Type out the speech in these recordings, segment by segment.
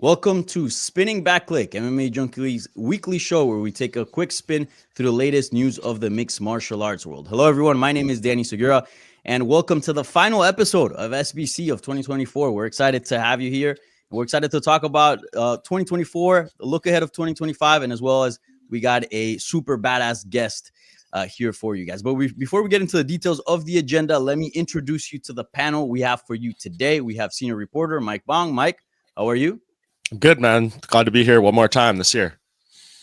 Welcome to Spinning Back Clique, MMA Junkie's weekly show where we take a quick spin through the latest news of the mixed martial arts world. Hello, everyone. My name is Danny Segura, and welcome to the final episode of SBC of 2024. We're excited to have you here. We're excited to talk about 2024, the look ahead of 2025, and as well as we got a super badass guest here for you guys. But before we get into the details of the agenda, let me introduce you to the panel we have for you today. We have senior reporter Mike Bong. Mike, how are you? Good, man. Glad to be here one more time this year.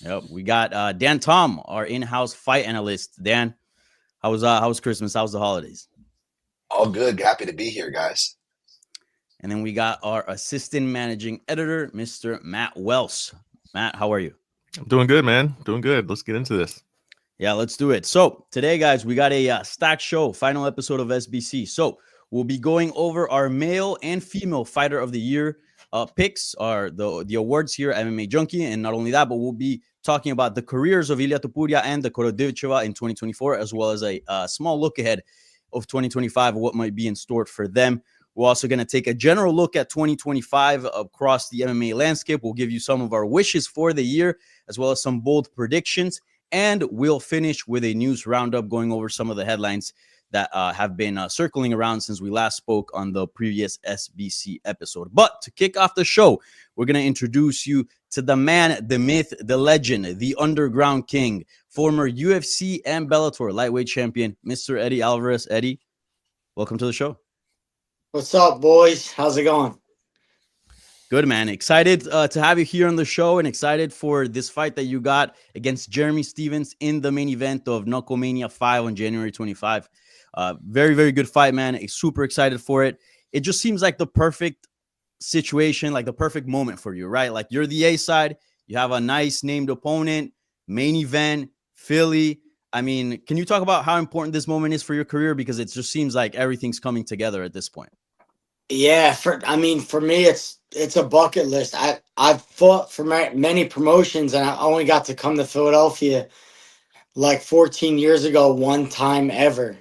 Yep, we got Dan Tom, our in-house fight analyst. Dan, how was Christmas? How was the holidays? All good. Happy to be here, guys. And then we got our assistant managing editor, Mr. Matt Wells. Matt, how are you? I'm doing good, man. Doing good. Let's get into this. Yeah, let's do it. So today, guys, we got a stacked show, final episode of SBC. So we'll be going over our male and female fighter of the year picks, are the awards here at MMA Junkie. And not only that, but we'll be talking about the careers of Ilia Topuria and Dakota Divicheva in 2024, as well as a small look ahead of 2025, what might be in store for them. We're also going to take a general look at 2025 across the MMA landscape. We'll give you some of our wishes for the year, as well as some bold predictions. And we'll finish with a news roundup going over some of the headlines that have been circling around since we last spoke on the previous SBC episode. But to kick off the show, we're going to introduce you to the man, the myth, the legend, the underground king, former UFC and Bellator lightweight champion, Mr. Eddie Alvarez. Eddie, welcome to the show. What's up, boys? How's it going? Good, man. Excited to have you here on the show and excited for this fight that you got against Jeremy Stephens in the main event of Knucklemania 5 on January 25. Very, very good fight, man. Super excited for it. It just seems like the perfect situation, like the perfect moment for you, right? Like you're the A side. You have a nice named opponent, main event, Philly. I mean, can you talk about how important this moment is for your career? Because it just seems like everything's coming together at this point. Yeah, for me, it's a bucket list. I've fought for many promotions, and I only got to come to Philadelphia like 14 years ago, one time ever.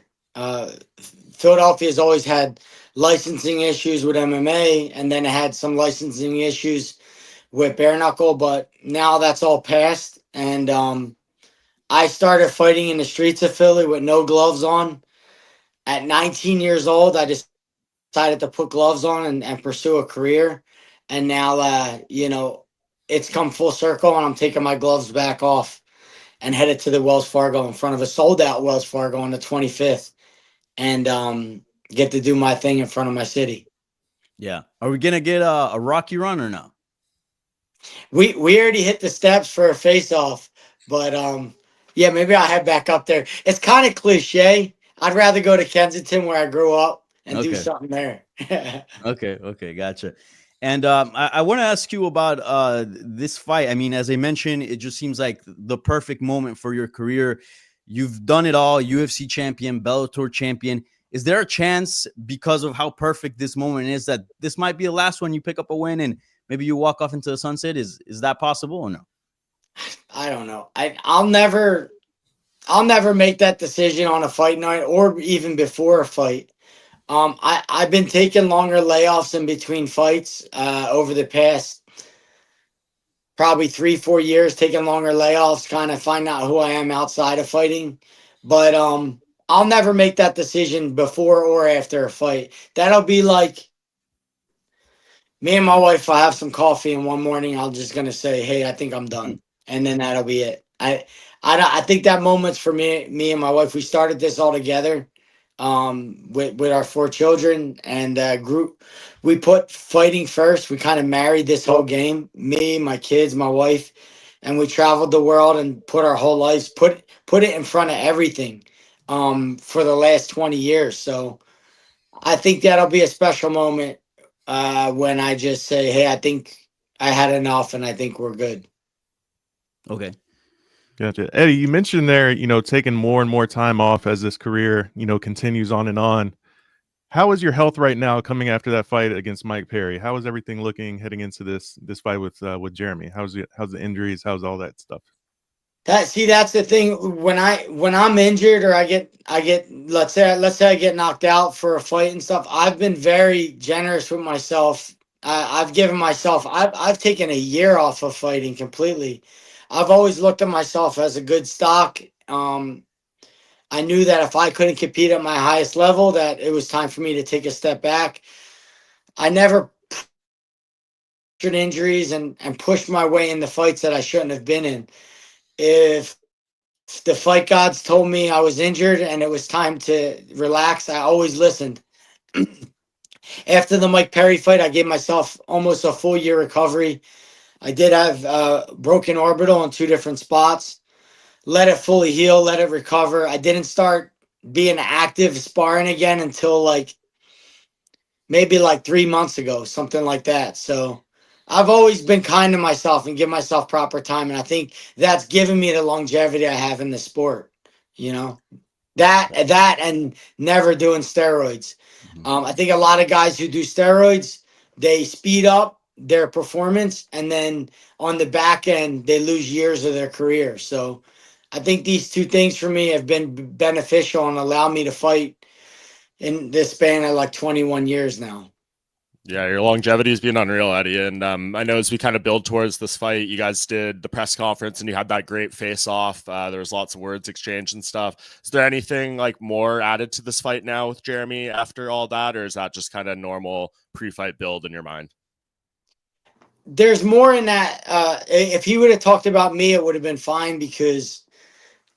Philadelphia's always had licensing issues with MMA, and then it had some licensing issues with bare knuckle, but now that's all passed. And I started fighting in the streets of Philly with no gloves on. At 19 years old, I decided to put gloves on and pursue a career. And now, it's come full circle, and I'm taking my gloves back off and headed to the Wells Fargo in front of a sold-out Wells Fargo on the 25th and get to do my thing in front of my city. Yeah. Are we going to get a Rocky run or no? We already hit the steps for a face-off, but yeah, maybe I'll head back up there. It's kind of cliche. I'd rather go to Kensington where I grew up and do something there. Okay, gotcha. And I want to ask you about this fight. I mean, as I mentioned, it just seems like the perfect moment for your career. You've done it all, UFC champion, Bellator champion. Is there a chance, because of how perfect this moment is, that this might be the last one you pick up a win and maybe you walk off into the sunset? Is that possible or no? I don't know. I'll never make that decision on a fight night or even before a fight. I've been taking longer layoffs in between fights over the past probably 3-4 years, taking longer layoffs, kind of find out who I am outside of fighting. But I'll never make that decision before or after a fight. That'll be like me and my wife will have some coffee, and one morning I'm just gonna say, "Hey, I think I'm done," and then that'll be it. I think that moment's for me and my wife. We started this all together with our 4 children, and we put fighting first. We kind of married this whole game, me, my kids, my wife, and we traveled the world and put our whole lives, put it in front of everything for the last 20 years. So I think that'll be a special moment when I just say, hey, I think I had enough and I think we're good. Okay. Gotcha. Eddie, you mentioned there, taking more and more time off as this career, continues on and on. How is your health right now coming after that fight against Mike Perry? How is everything looking heading into this fight with Jeremy? How's the injuries? How's all that stuff? That's the thing. When I'm injured or I get let's say I get knocked out for a fight and stuff, I've been very generous with myself I've given myself. I've taken a year off of fighting completely. I've always looked at myself as a good stock. I knew that if I couldn't compete at my highest level, that it was time for me to take a step back. I never injuries and pushed my way into fights that I shouldn't have been in. If the fight gods told me I was injured and it was time to relax, I always listened. After the Mike Perry fight, I gave myself almost a full year recovery. I did have broken orbital in 2 different spots. Let it fully heal, let it recover. I didn't start being active sparring again until maybe 3 months ago, something like that. So I've always been kind to myself and give myself proper time. And I think that's given me the longevity I have in the sport, you know, that and never doing steroids. I think a lot of guys who do steroids, they speed up their performance and then on the back end, they lose years of their career. So I think these 2 things for me have been beneficial and allow me to fight in this span of 21 years now. Yeah, your longevity has been unreal, Eddie. And I know as we kind of build towards this fight, you guys did the press conference and you had that great face off. There was lots of words exchanged and stuff. Is there anything more added to this fight now with Jeremy after all that? Or is that just kind of normal pre-fight build in your mind? There's more in that. If he would have talked about me, it would have been fine because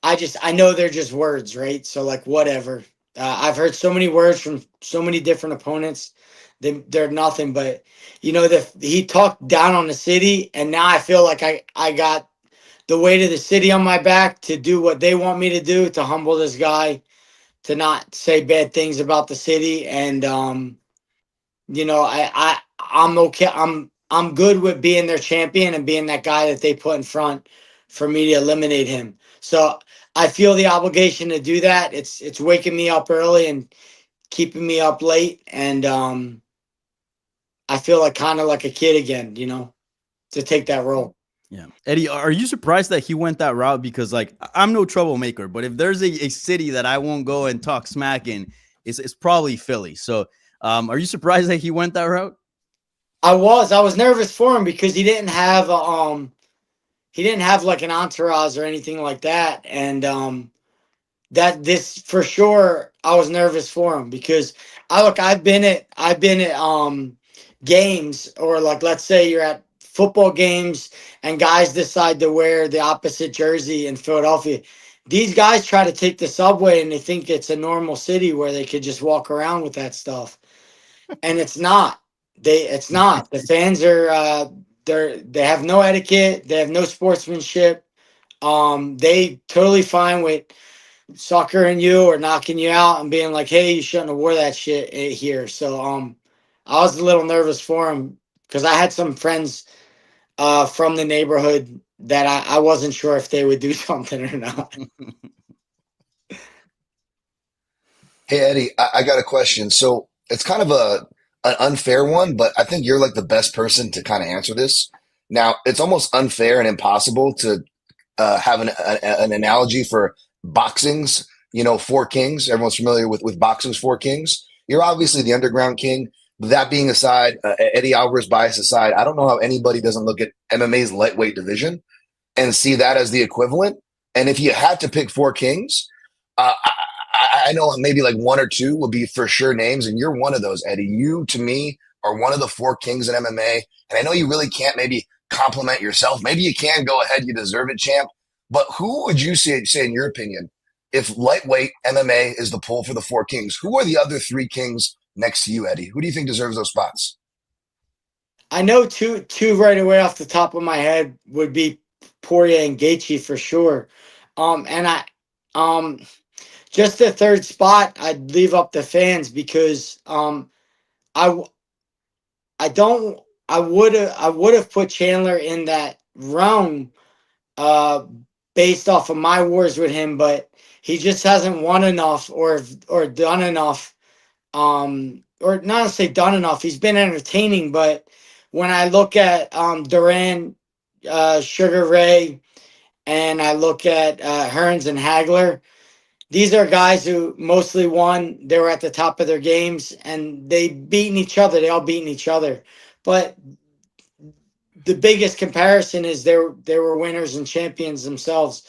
I know they're just words, right? So whatever. I've heard so many words from so many different opponents. They're nothing but, he talked down on the city, and now I feel like I got the weight of the city on my back to do what they want me to do, to humble this guy, to not say bad things about the city. And I'm okay. I'm good with being their champion and being that guy that they put in front for me to eliminate him. So I feel the obligation to do that. It's waking me up early and keeping me up late, and I feel kind of like a kid again, to take that role. Yeah. Eddie, are you surprised that he went that route? Because I'm no troublemaker, but if there's a city that I won't go and talk smack in, it's probably Philly. So are you surprised that he went that route? I was nervous for him because he didn't have an entourage or anything like that. And that this for sure, I was nervous for him because I've been at games, or let's say you're at football games and guys decide to wear the opposite jersey in Philadelphia. These guys try to take the subway and they think it's a normal city where they could just walk around with that stuff. And it's not. It's not. The fans are they have no etiquette, they have no sportsmanship. They totally fine with suckering you or knocking you out and being like, hey, you shouldn't have wore that shit here. So I was a little nervous for him because I had some friends from the neighborhood that I wasn't sure if they would do something or not. Hey, Eddie, I got a question. So it's kind of an unfair one, but I think you're the best person to kind of answer this. Now, it's almost unfair and impossible to have an analogy for boxing's, 4 kings. Everyone's familiar with boxing's 4 kings. You're obviously the underground king. That being aside, Eddie Alvarez bias aside, I don't know how anybody doesn't look at MMA's lightweight division and see that as the equivalent. And if you had to pick 4 kings, I know maybe 1 or 2 would be for sure names, and you're one of those, Eddie. You, to me, are one of the 4 kings in MMA, and I know you really can't maybe compliment yourself. Maybe you can. Go ahead. You deserve it, champ. But who would you say in your opinion, if lightweight MMA is the pull for the 4 kings, who are the other 3 kings next to you, Eddie? Who do you think deserves those spots? I know two right away off the top of my head would be Poirier and Gaethje for sure. And just the 3rd spot, I'd leave up the fans because I would have put Chandler in that realm based off of my wars with him, but he just hasn't won enough or done enough, or not to say done enough. He's been entertaining, but when I look at Duran, Sugar Ray, and I look at Hearns and Hagler, these are guys who mostly won. They were at the top of their games, and they beaten each other. They all beaten each other. but the biggest comparison is they were winners and champions themselves.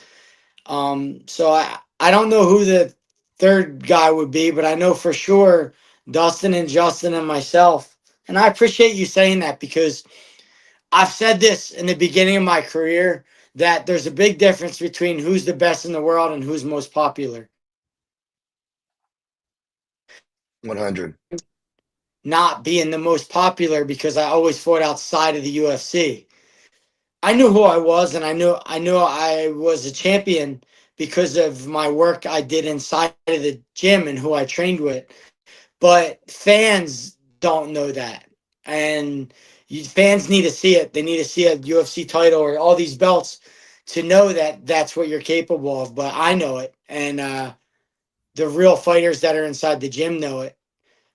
So I don't know who the third guy would be, but I know for sure Dustin and Justin and myself. And I appreciate you saying that, because I've said this in the beginning of my career, that there's a big difference between who's the best in the world and who's most popular. 100. Not being the most popular because I always fought outside of the UFC. I knew who I was, and I knew I was a champion because of my work I did inside of the gym and who I trained with. But fans don't know that, and fans need to see it. They need to see a UFC title or all these belts to know that that's what you're capable of. But I know it, and the real fighters that are inside the gym know it.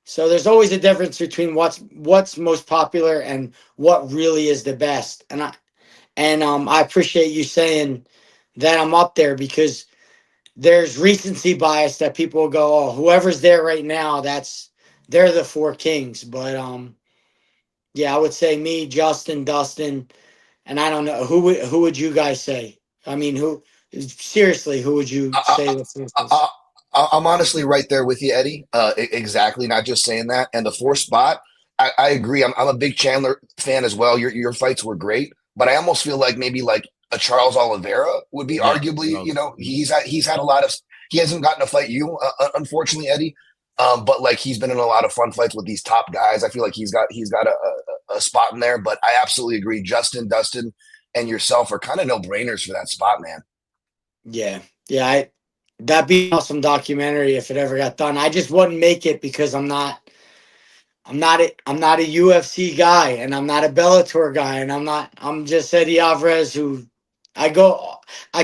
So there's always a difference between what's most popular and what really is the best. And I appreciate you saying that I'm up there, because there's recency bias that people will go, oh, whoever's there right now, they're the four kings. But yeah, I would say me, Justin, Dustin, and I don't know who would you guys say? I mean, who seriously, who would you I, say this is? I'm honestly right there with you, Eddie. Exactly. Not just saying that. And the fourth spot, I agree. I'm a big Chandler fan as well. Your fights were great, but I almost feel like maybe like a Charles Oliveira would be Yeah, arguably. Charles. He's had a lot of. He hasn't gotten to fight you, unfortunately, Eddie. But like he's been in a lot of fun fights with these top guys. I feel like he's got a spot in there. But I absolutely agree. Justin, Dustin, and yourself are kind of no brainers for that spot, man. Yeah, yeah. That'd be an awesome documentary if it ever got done. I just wouldn't make it because I'm not a UFC guy, and I'm not a Bellator guy, and I'm just Eddie Alvarez, who I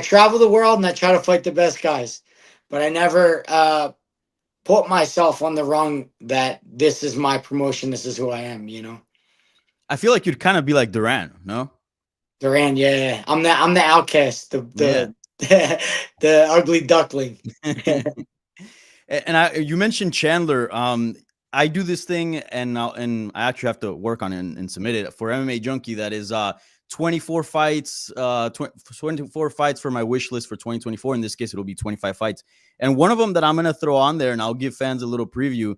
travel the world and I try to fight the best guys, but I never put myself on the rung that this is my promotion, this is who I am, I feel like you'd kind of be like Duran, no? Duran, yeah. I'm the outcast, Yeah. the ugly duckling. And you mentioned Chandler. I do this thing, and I actually have to work on it and submit it for MMA Junkie. That is 24 fights, 24 fights for my wish list for 2024. In this case, it'll be 25 fights. And one of them that I'm gonna throw on there, and I'll give fans a little preview.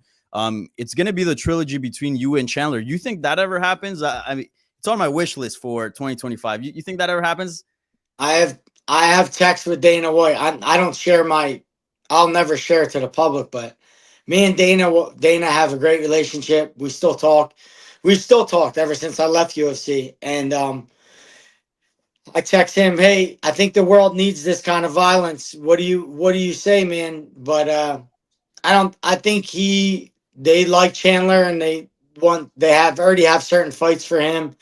It's gonna be the trilogy between you and Chandler. You think that ever happens? I mean, it's on my wish list for 2025. You think that ever happens? I have text with Dana White. I don't share I'll never share it to the public, but me and Dana have a great relationship. We still talk. We've still talked ever since I left UFC. And I text him, hey, I think the world needs this kind of violence. What do you say, man? But I think they like Chandler, and they already have certain fights for him.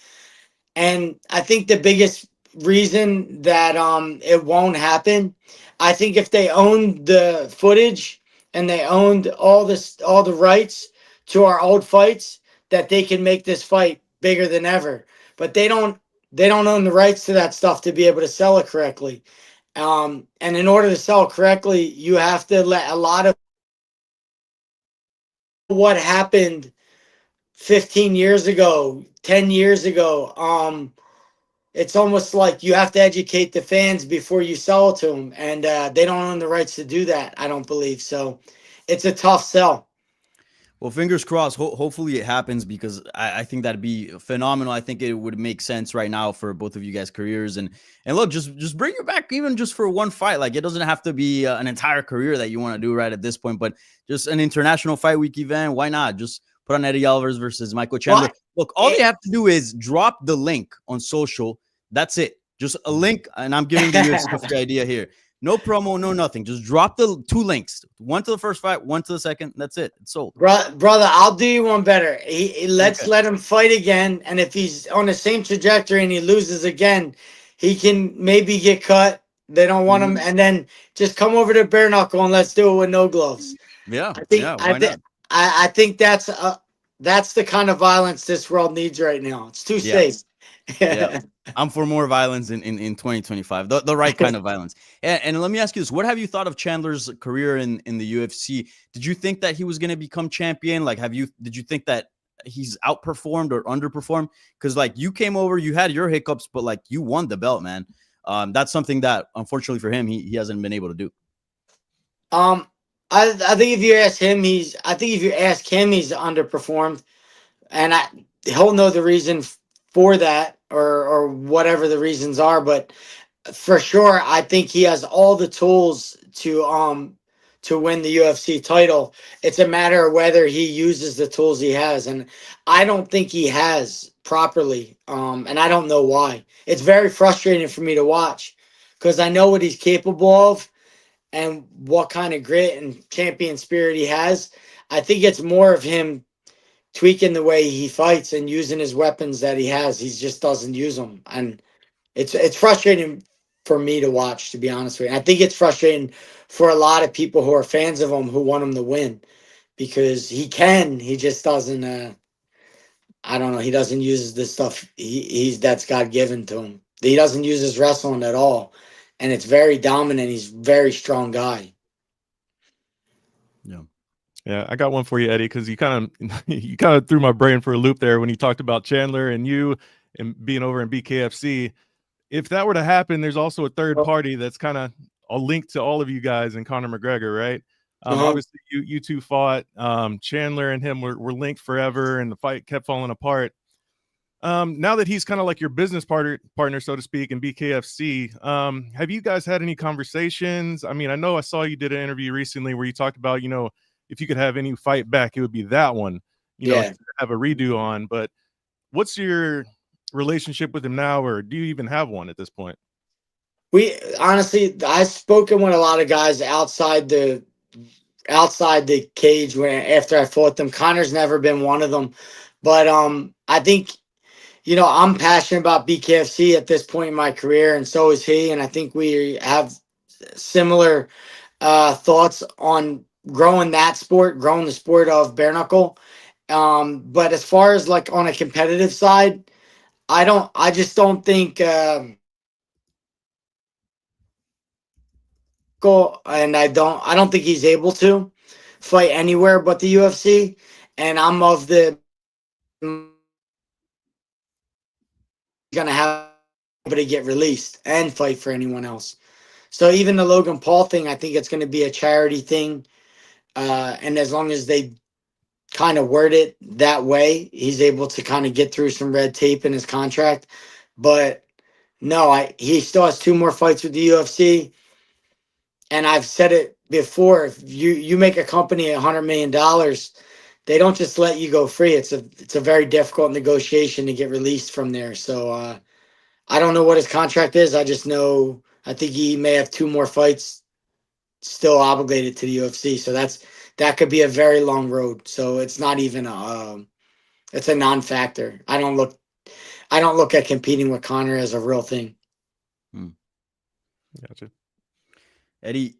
And I think the biggest reason that it won't happen, I think if they owned the footage and they owned all the rights to our old fights, that they can make this fight bigger than ever. But they don't own the rights to that stuff to be able to sell it correctly. And in order to sell it correctly, you have to let a lot of what happened 15 years ago, 10 years ago. It's almost like you have to educate the fans before you sell it to them, and they don't own the rights to do that, I don't believe. So it's a tough sell. Well, fingers crossed. Hopefully it happens, because I think that'd be phenomenal. I think it would make sense right now for both of you guys' careers. And look, just bring it back, even just for one fight. Like, it doesn't have to be an entire career that you want to do right at this point, but just an international fight week event. Why not? Just put on Eddie Alvarez versus Michael Chandler. Look, all they have to do is drop the link on social. That's it. Just a link. And I'm giving the UFC the idea here. No promo, no nothing. Just drop the 2 links. One to the first fight, one to the second. That's it. It's sold. Brother, I'll do you one better. Let him fight again. And if he's on the same trajectory and he loses again, he can maybe get cut. They don't want him. And then just come over to bare knuckle and let's do it with no gloves. Yeah. I think that's the kind of violence this world needs right now. It's too safe. Yeah. I'm for more violence in 2025, the right kind of violence. And let me ask you this. What have you thought of Chandler's career in the UFC? Did you think that he was going to become champion? Like, did you think that he's outperformed or underperformed? Because like you came over, you had your hiccups, but like you won the belt, man. That's something that unfortunately for him, he hasn't been able to do. I think if you ask him, he's underperformed, and he'll know the reason for that, or whatever the reasons are. But for sure, I think he has all the tools to win the UFC title. It's a matter of whether he uses the tools he has, and I don't think he has properly. And I don't know why. It's very frustrating for me to watch because I know what he's capable of and what kind of grit and champion spirit he has. I think it's more of him tweaking the way he fights and using his weapons that he has. He just doesn't use them, and it's frustrating for me to watch, to be honest with you. I think it's frustrating for a lot of people who are fans of him who want him to win because he just doesn't. I don't know. He doesn't use the stuff he's that's God given to him. He doesn't use his wrestling at all, and it's very dominant. He's a very strong guy. Yeah. Yeah, I got one for you, Eddie, because you kind of threw my brain for a loop there when you talked about Chandler and you and being over in BKFC. If that were to happen, there's also a third party that's kind of a link to all of you guys and Conor McGregor, right? Obviously, you two fought. Chandler and him were linked forever, and the fight kept falling apart. Now that he's kind of like your business partner, so to speak, in BKFC, have you guys had any conversations? I mean, I know I saw you did an interview recently where you talked about, if you could have any fight back, it would be that one, to have a redo on. But what's your relationship with him now, or do you even have one at this point? We honestly, I've spoken with a lot of guys outside the cage after I fought them. Connor's never been one of them, but I think I'm passionate about BKFC at this point in my career, and so is he. And I think we have similar thoughts on growing the sport of bare knuckle. But as far as like on a competitive side, I just don't think, and I don't think he's able to fight anywhere but the UFC. And I'm of the gonna have to get released and fight for anyone else. So even the Logan Paul thing, I think it's going to be a charity thing. And as long as they kind of word it that way, he's able to kind of get through some red tape in his contract. But no, he still has 2 more fights with the UFC. And I've said it before, if you make a company $100 million, they don't just let you go free. It's a very difficult negotiation to get released from there. So I don't know what his contract is. I just know I think he may have 2 more fights still obligated to the UFC. So that could be a very long road. So it's not even it's a non-factor. I don't look at competing with Conor as a real thing. Gotcha. Eddie,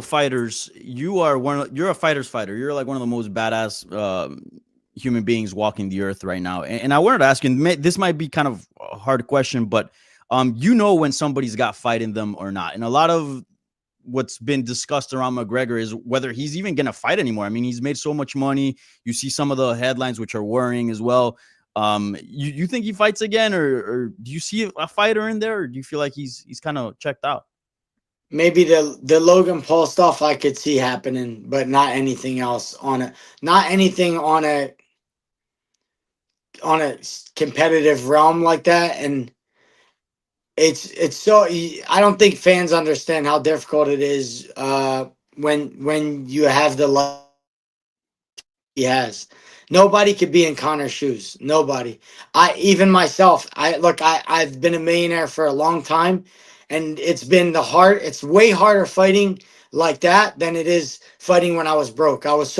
fighters. You're a fighter's fighter. You're like one of the most badass human beings walking the earth right now. And I wanted to ask you, this might be kind of a hard question, but when somebody's got fight in them or not. And a lot of what's been discussed around McGregor is whether he's even going to fight anymore. I mean, he's made so much money. You see some of the headlines, which are worrying as well. You think he fights again, or do you see a fighter in there, or do you feel like he's kind of checked out? Maybe the Logan Paul stuff I could see happening, but not anything else not anything on a competitive realm like that. And it's so, I don't think fans understand how difficult it is when you have the life he has. Nobody could be in Conor's shoes. Nobody. Even myself. I've been a millionaire for a long time, and it's way harder fighting like that than it is fighting when I was broke. It was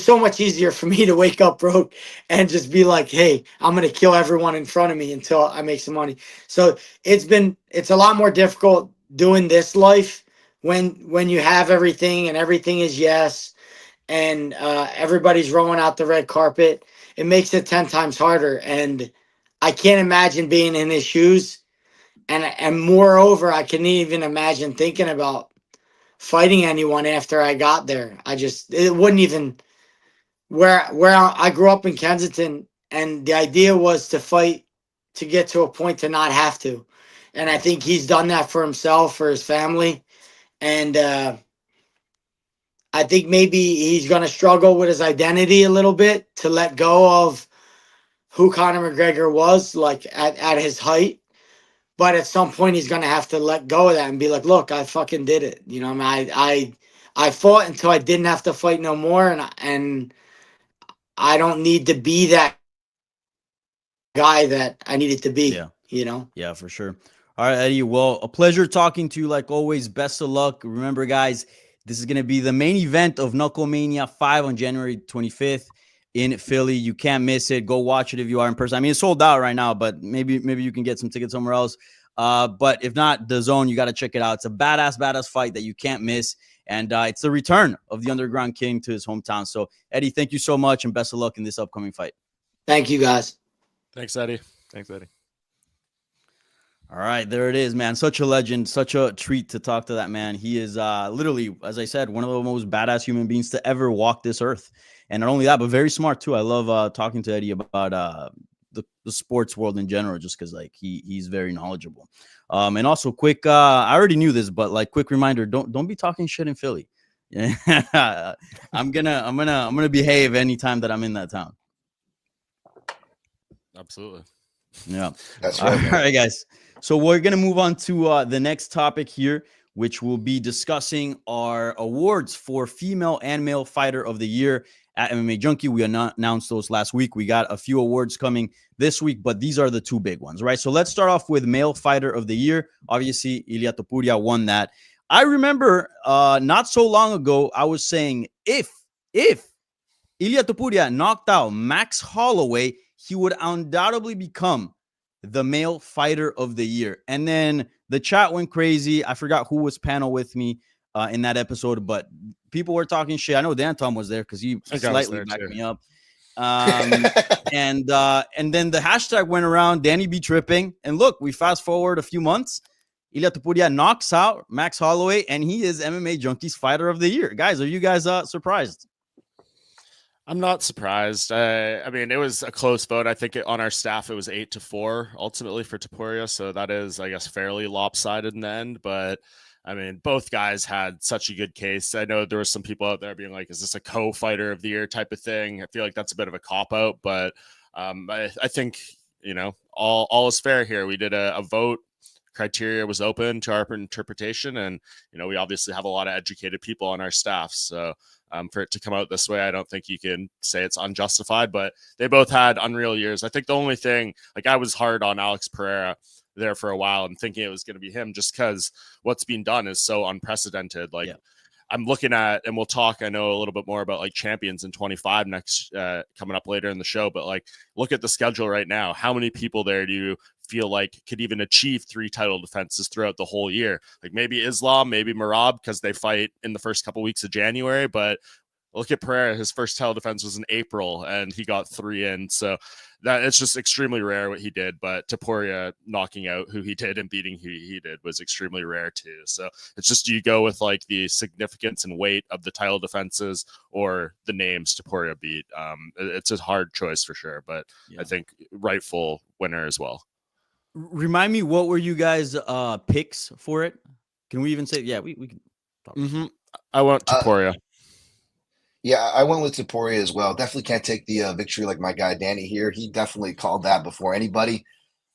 so much easier for me to wake up broke and just be like, hey, I'm going to kill everyone in front of me until I make some money. So it's a lot more difficult doing this life when you have everything and everything is yes, and everybody's rolling out the red carpet. It makes it 10 times harder. And I can't imagine being in his shoes. And moreover, I couldn't even imagine thinking about fighting anyone after I got there. It wouldn't even, where I grew up in Kensington, and the idea was to fight to get to a point to not have to. And I think he's done that for himself, for his family. And I think maybe he's going to struggle with his identity a little bit to let go of who Conor McGregor was, like at his height. But at some point, he's going to have to let go of that and be like, look, I fucking did it. You know, I mean, I fought until I didn't have to fight no more. And I don't need to be that guy that I needed to be, Yeah. you know? Yeah, for sure. All right, Eddie. Well, a pleasure talking to you like always. Best of luck. Remember, guys, this is going to be the main event of Knucklemania 5 on January 25th in Philly. You can't miss it. Go watch it if you are in person. I mean, it's sold out right now, but maybe you can get some tickets somewhere else. But if not, the Zone, you got to check it out. It's a badass fight that you can't miss. And it's the return of the Underground King to his hometown. So, Eddie, thank you so much, and best of luck in this upcoming fight. Thank you, guys. Thanks, Eddie. Thanks, Eddie. All right, there it is, man. Such a legend, such a treat to talk to that man. He is literally, as I said, one of the most badass human beings to ever walk this earth. And not only that, but very smart too. I love talking to Eddie about the sports world in general, just because like he's very knowledgeable. And also, quick, I already knew this, but like quick reminder: don't be talking shit in Philly. Yeah, I'm gonna behave anytime that I'm in that town. Absolutely. Yeah. That's All right, man. right, guys. So we're going to move on to the next topic here, which will be discussing our awards for female and male fighter of the year at MMA Junkie. We announced those last week. We got a few awards coming this week, but these are the two big ones, right? So let's start off with male fighter of the year. Obviously, Ilia Topuria won that. I remember not so long ago, I was saying if Ilia Topuria knocked out Max Holloway, he would undoubtedly become the male fighter of the year. And then the chat went crazy. I forgot who was panel with me in that episode, but people were talking shit. I know Dan Tom was there because he slightly backed me up. And then the hashtag went around, Danny be tripping. And look, we fast forward a few months. Ilia Topuria knocks out Max Holloway, and he is MMA Junkie's fighter of the year. Guys, are you guys surprised? I'm not surprised. I mean, it was a close vote. I think on our staff, it was 8-4 ultimately for Topuria. So that is, I guess, fairly lopsided in the end. But I mean, both guys had such a good case. I know there were some people out there being like, is this a co-fighter of the year type of thing? I feel like that's a bit of a cop-out. But I think, you know, all is fair here. We did a vote. Criteria was open to our interpretation. And, you know, we obviously have a lot of educated people on our staff. So for it to come out this way, I don't think you can say it's unjustified, but they both had unreal years. I think the only thing, like I was hard on Alex Pereira there for a while and thinking it was going to be him just because what's being done is so unprecedented. Like I'm looking at, and we'll talk, I know a little bit more about like champions in 25 next coming up later in the show, but like look at the schedule right now. How many people there do you feel like could even achieve 3 title defenses throughout the whole year? Like maybe Islam, maybe Merab, because they fight in the first couple weeks of January, but look at Pereira. His first title defense was in April and he got 3 in. So that it's just extremely rare what he did, but Topuria knocking out who he did and beating who he did was extremely rare too. So it's just, do you go with like the significance and weight of the title defenses or the names Topuria beat? It's a hard choice for sure, but I think rightful winner as well. Remind me, what were you guys picks for it? Can we even say, we can talk. I went Topuria. Yeah, I went with Topuria as well. Definitely can't take the victory like my guy Danny here. He definitely called that before anybody.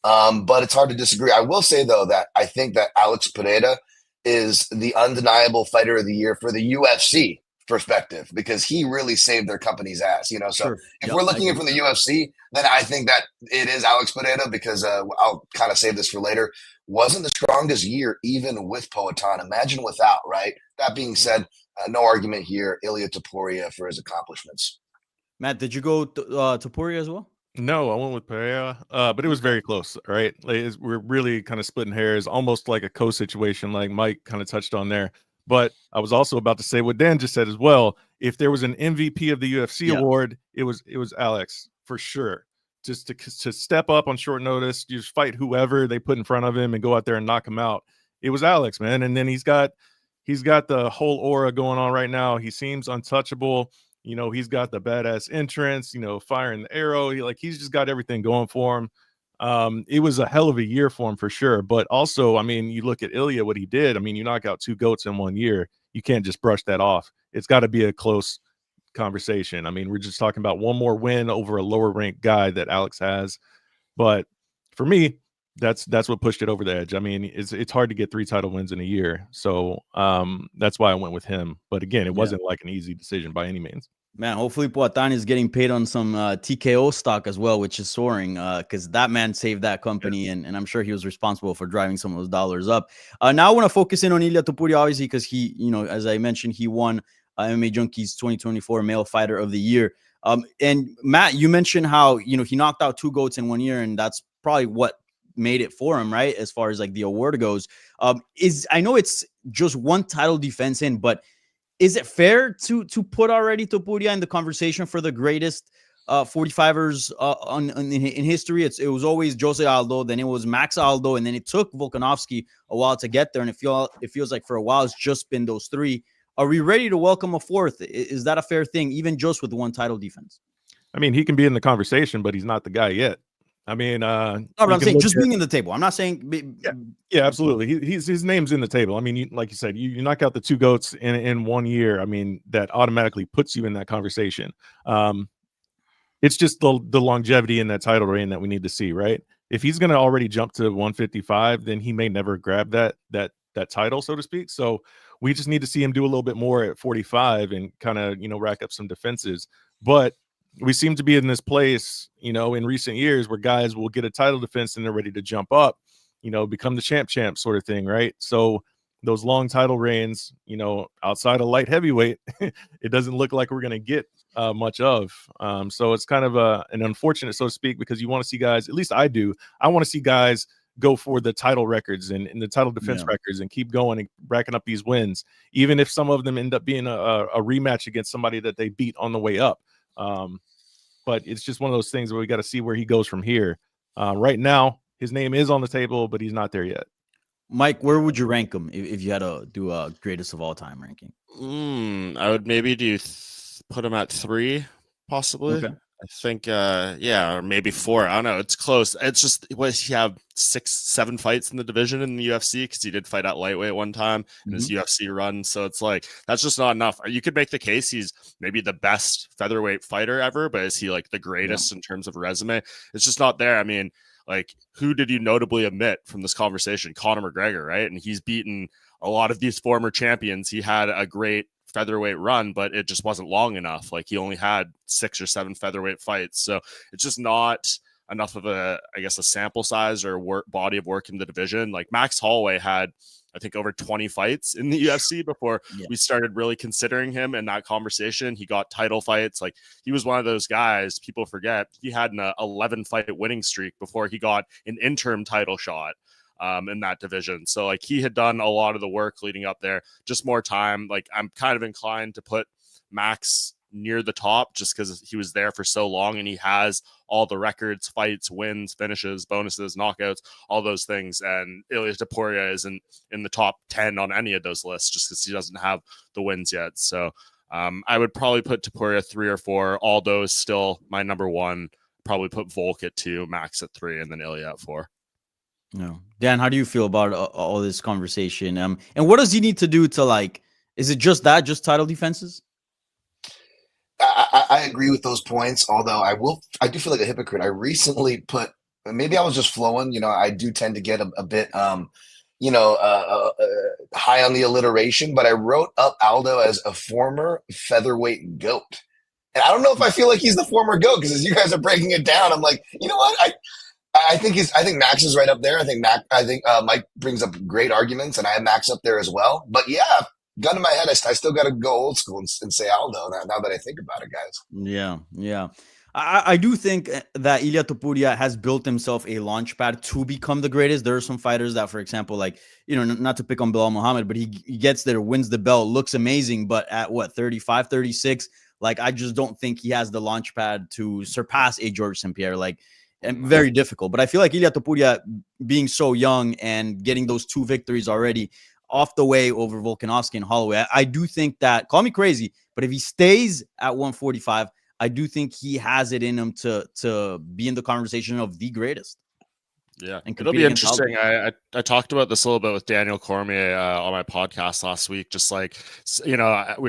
But it's hard to disagree. I will say, though, that I think that Alex Pereira is the undeniable fighter of the year for the UFC perspective, because he really saved their company's ass, you know. So if we're looking at it from the UFC, then I think that it is Alex Pereira, because I'll kind of save this for later. Wasn't the strongest year even with Poatan. Imagine without, right? That being said, no argument here. Ilia Topuria for his accomplishments. Matt, did you go Topuria as well? No, I went with Pereira, but it was very close, right? Like, we're really kind of splitting hairs, almost like a co-situation, like Mike kind of touched on there. But I was also about to say what Dan just said as well. If there was an MVP of the UFC award, it was Alex for sure. Just to step up on short notice, you just fight whoever they put in front of him and go out there and knock him out. It was Alex, man. And then he's got the whole aura going on right now. He seems untouchable. You know, he's got the badass entrance, you know, firing the arrow. He's just got everything going for him. It was a hell of a year for him for sure. But also, I mean, you look at Ilya, what he did. I mean, you knock out 2 GOATs in 1 year. You can't just brush that off. It's got to be a close conversation. I mean, we're just talking about one more win over a lower ranked guy that Alex has. But for me, that's what pushed it over the edge. I mean, it's hard to get 3 title wins in a year. So that's why I went with him. But again, it wasn't like an easy decision by any means. Man, hopefully Poatan is getting paid on some TKO stock as well, which is soaring because that man saved that company, and I'm sure he was responsible for driving some of those dollars up. Now I want to focus in on Ilia Topuria, obviously, because he, you know, as I mentioned, he won MMA Junkie's 2024 Male Fighter of the Year. And Matt, you mentioned how, you know, he knocked out 2 GOATs in 1 year, and that's probably what made it for him, right? As far as like the award goes, I know it's just 1 title defense in, but is it fair to put already Topuria in the conversation for the greatest 45ers in history? It was always Jose Aldo, then it was Max Aldo, and then it took Volkanovski a while to get there. And it feels like for a while it's just been those 3. Are we ready to welcome a 4th? Is that a fair thing, even just with 1 title defense? I mean, he can be in the conversation, but he's not the guy yet. I mean, no, but I'm saying just being in the table. I'm not saying. Yeah, absolutely. His name's in the table. I mean, like you said, you knock out the 2 GOATs in 1 year. I mean, that automatically puts you in that conversation. It's just the longevity in that title reign that we need to see, right? If he's going to already jump to 155, then he may never grab that title, so to speak. So we just need to see him do a little bit more at 45 and kind of, you know, rack up some defenses. But we seem to be in this place, you know, in recent years where guys will get a title defense and they're ready to jump up, you know, become the champ sort of thing, right? So those long title reigns, you know, outside of light heavyweight, it doesn't look like we're going to get much of. So it's kind of an unfortunate, so to speak, because you want to see guys, at least I do, I want to see guys go for the title records and the title defense records and keep going and racking up these wins, even if some of them end up being a rematch against somebody that they beat on the way up. But it's just one of those things where we got to see where he goes from here. Right now, his name is on the table, but he's not there yet. Mike, where would you rank him if you had to do a greatest of all time ranking? I would maybe put him at 3, possibly. Okay. I think, or maybe 4. I don't know. It's close. It's just, he have 6-7 fights in the division in the UFC? Because he did fight at lightweight one time in his UFC run. So it's like, that's just not enough. You could make the case he's maybe the best featherweight fighter ever, but is he like the greatest in terms of resume? It's just not there. I mean, like, who did you notably omit from this conversation? Conor McGregor, right? And he's beaten a lot of these former champions. He had a great featherweight run, but it just wasn't long enough. Like, he only had 6 or 7 featherweight fights. So it's just not enough of a sample size or body of work in the division. Like, Max Holloway had, I think, over 20 fights in the UFC before we started really considering him in that conversation. He got title fights. Like, he was one of those guys, people forget, he had an 11 fight winning streak before he got an interim title shot in that division. So like, he had done a lot of the work leading up there, just more time. Like, I'm kind of inclined to put Max near the top just because he was there for so long and he has all the records, fights, wins, finishes, bonuses, knockouts, all those things. And Ilia Topuria isn't in the top 10 on any of those lists just because he doesn't have the wins yet. So I would probably put Topuria 3 or 4. Aldo is still my number 1. Probably put Volk at 2, Max at 3, and then Ilia at 4. No, Dan, how do you feel about all this conversation? And what does he need to do to, like, is it just title defenses? I agree with those points. Although I do feel like a hypocrite. I recently maybe I was just flowing. You know, I do tend to get a bit, high on the alliteration, but I wrote up Aldo as a former featherweight GOAT. And I don't know if I feel like he's the former GOAT, because as you guys are breaking it down, I'm like, you know what? I think Max is right up there. I think Mike brings up great arguments, and I have Max up there as well. But yeah, gun to my head, I still got to go old school and say Aldo now that I think about it, guys. Yeah. I do think that Ilia Topuria has built himself a launch pad to become the greatest. There are some fighters that, for example, like, you know, not to pick on Bilal Muhammad, but he gets there, wins the belt, looks amazing. But at 35, 36, like, I just don't think he has the launch pad to surpass a George St. Pierre. Like, and very difficult. But I feel like Ilia Topuria, being so young and getting those 2 victories already, off the way over Volkanovski and Holloway. I do think that, call me crazy, but if he stays at 145, I do think he has it in him to be in the conversation of the greatest. Yeah, And it'll compete be against interesting. Alvarez. I talked about this a little bit with Daniel Cormier on my podcast last week. Just like, we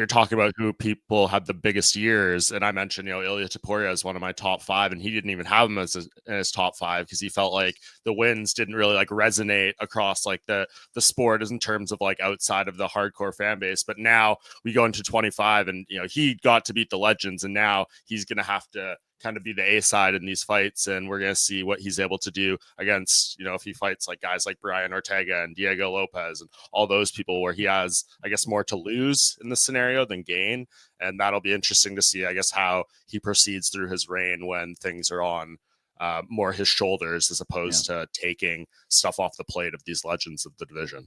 were talking about who people had the biggest years, and I mentioned, Ilya Topuria is one of my top 5, and he didn't even have him in his top 5 because he felt like the wins didn't really like resonate across like the sport as in terms of like outside of the hardcore fan base. But now we go into 25, and he got to beat the legends, and now he's gonna have to kind of be the A side in these fights, and we're going to see what he's able to do against, if he fights like guys like Brian Ortega and Diego Lopez and all those people where he has, I guess, more to lose in this scenario than gain. And that'll be interesting to see, I guess, how he proceeds through his reign when things are on more his shoulders as opposed to taking stuff off the plate of these legends of the division.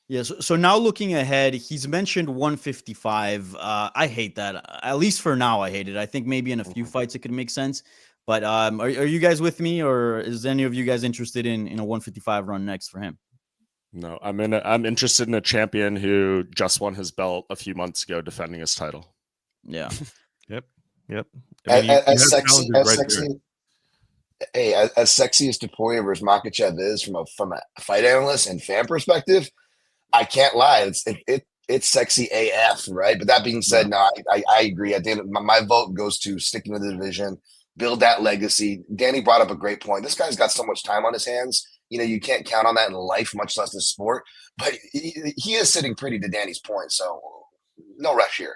Yeah, so now looking ahead, he's mentioned 155. I hate that. At least for now, I hate it. I think maybe in a few fights it could make sense. But are you guys with me, or is any of you guys interested in a 155 run next for him? No, I'm interested in a champion who just won his belt a few months ago, defending his title. Yeah. Yep. I mean, as sexy as Topuria versus Makhachev is from a fight analyst and fan perspective, I can't lie. It's sexy AF, right? But that being said, no, I agree. At the end, my vote goes to sticking to the division, build that legacy. Danny brought up a great point. This guy's got so much time on his hands. You can't count on that in life, much less the sport. But he is sitting pretty, to Danny's point. So no rush here.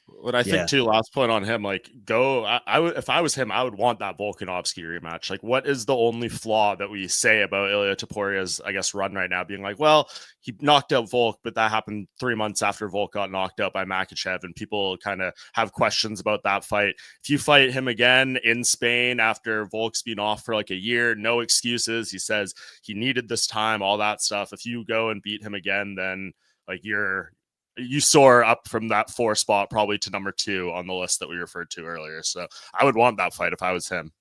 What I think too, last point on him, like I would, if I was him, I would want that Volkanovski rematch. Like, what is the only flaw that we say about Ilya Topuria's, I guess, run right now? Being like, well, he knocked out Volk, but that happened 3 months after Volk got knocked out by Makhachev, and people kind of have questions about that fight. If you fight him again in Spain after Volk's been off for like a year, no excuses. He says he needed this time, all that stuff. If you go and beat him again, then like you soar up from that 4 spot probably to number 2 on the list that we referred to earlier. So I would want that fight if I was him.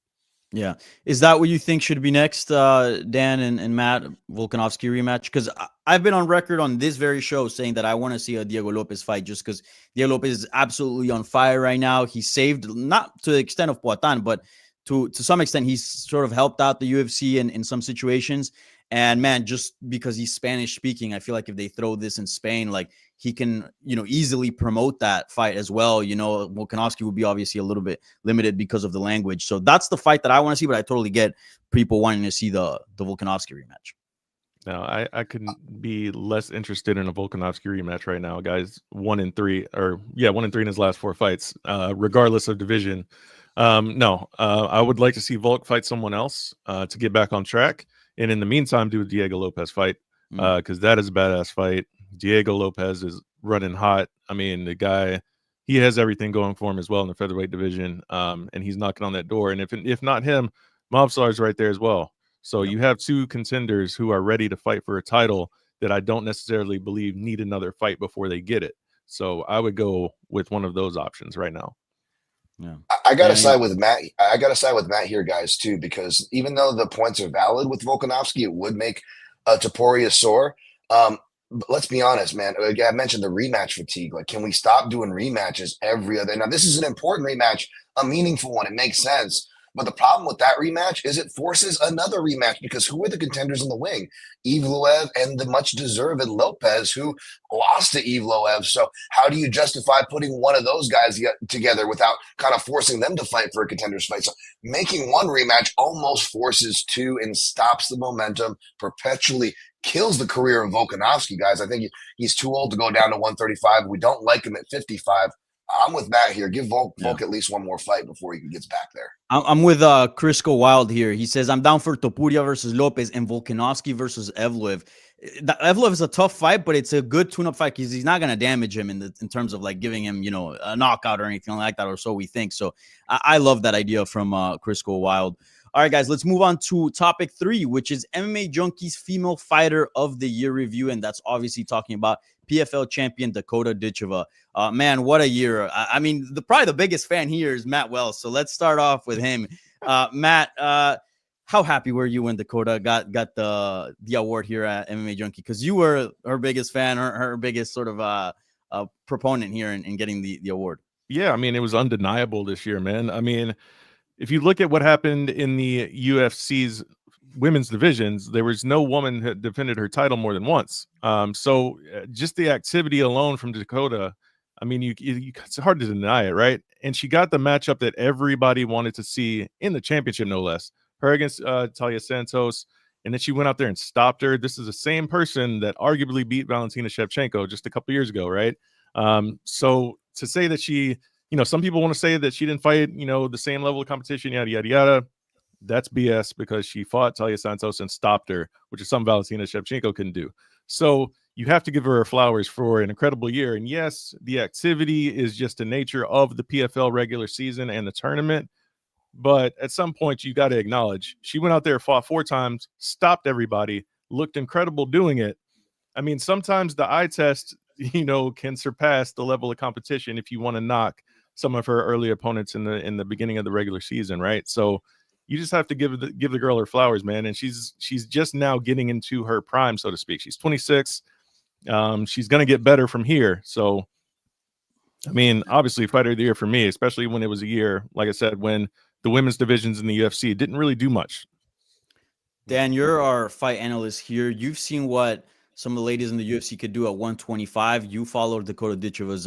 Yeah. Is that what you think should be next, Dan and Matt, Volkanovski rematch? Because I've been on record on this very show saying that I want to see a Diego Lopez fight just because Diego Lopez is absolutely on fire right now. He saved, not to the extent of Poatan, but to some extent, he's sort of helped out the UFC in some situations. And man, just because he's Spanish speaking, I feel like if they throw this in Spain, like he can, easily promote that fight as well. Volkanovski would be obviously a little bit limited because of the language. So that's the fight that I want to see, but I totally get people wanting to see the Volkanovski rematch. No, I couldn't be less interested in a Volkanovski rematch right now, guys. 1-3, 1-3 in his last 4 fights, regardless of division. I would like to see Volk fight someone else to get back on track. And in the meantime, do a Diego Lopez fight because that is a badass fight. Diego Lopez is running hot. I mean, the guy, he has everything going for him as well in the featherweight division, and he's knocking on that door. And if not him, Mobstar is right there as well. So you have 2 contenders who are ready to fight for a title that I don't necessarily believe need another fight before they get it. So I would go with one of those options right now. Yeah. I gotta side with Matt. I gotta side with Matt here, guys, too, because even though the points are valid with Volkanovski, it would make Topuria sore. But let's be honest, man. Again, I mentioned the rematch fatigue. Like, can we stop doing rematches every other? Now, this is an important rematch, a meaningful one. It makes sense. But the problem with that rematch is it forces another rematch because who are the contenders in the wing? Evloev and the much-deserved Lopez, who lost to Evloev. So how do you justify putting one of those guys together without kind of forcing them to fight for a contender's fight? So making one rematch almost forces 2 and stops the momentum, perpetually kills the career of Volkanovski, guys. I think he's too old to go down to 135. We don't like him at 55. I'm with Matt here. Give Volk at least one more fight before he gets back there. I'm with Crisco Wild here. He says, I'm down for Topuria versus Lopez and Volkanovski versus Evloev. Evloev is a tough fight, but it's a good tune-up fight because he's not going to damage him in terms of like giving him, a knockout or anything like that, or so we think. So I love that idea from Crisco Wild. All right, guys, let's move on to topic 3, which is MMA Junkie's Female Fighter of the Year review. And that's obviously talking about PFL champion Dakota Ditcheva. Man, what a year. I mean, probably the biggest fan here is Matt Wells. So let's start off with him. Matt, how happy were you when Dakota got the award here at MMA Junkie? Because you were her biggest fan, her biggest sort of proponent here in getting the award. Yeah, I mean, it was undeniable this year, man. I mean, if you look at what happened in the UFC's women's divisions, there was no woman that defended her title more than once. So just the activity alone from Dakota, I mean, it's hard to deny it, right? And she got the matchup that everybody wanted to see in the championship, no less. Her against Talia Santos, and then she went out there and stopped her. This is the same person that arguably beat Valentina Shevchenko just a couple years ago, right? So to say that she, some people want to say that she didn't fight, the same level of competition, yada, yada, yada. That's BS because she fought Talia Santos and stopped her, which is something Valentina Shevchenko couldn't do. So you have to give her flowers for an incredible year. And yes, the activity is just the nature of the PFL regular season and the tournament. But at some point, you got to acknowledge she went out there, fought 4 times, stopped everybody, looked incredible doing it. I mean, sometimes the eye test, can surpass the level of competition if you want to knock some of her early opponents in the beginning of the regular season, right? So you just have to give the girl her flowers, man. And she's just now getting into her prime, so to speak. She's 26. She's going to get better from here. So, I mean, obviously, fighter of the year for me, especially when it was a year, like I said, when the women's divisions in the UFC didn't really do much. Dan, you're our fight analyst here. You've seen what some of the ladies in the UFC could do at 125. You followed Dakota Ditcheva's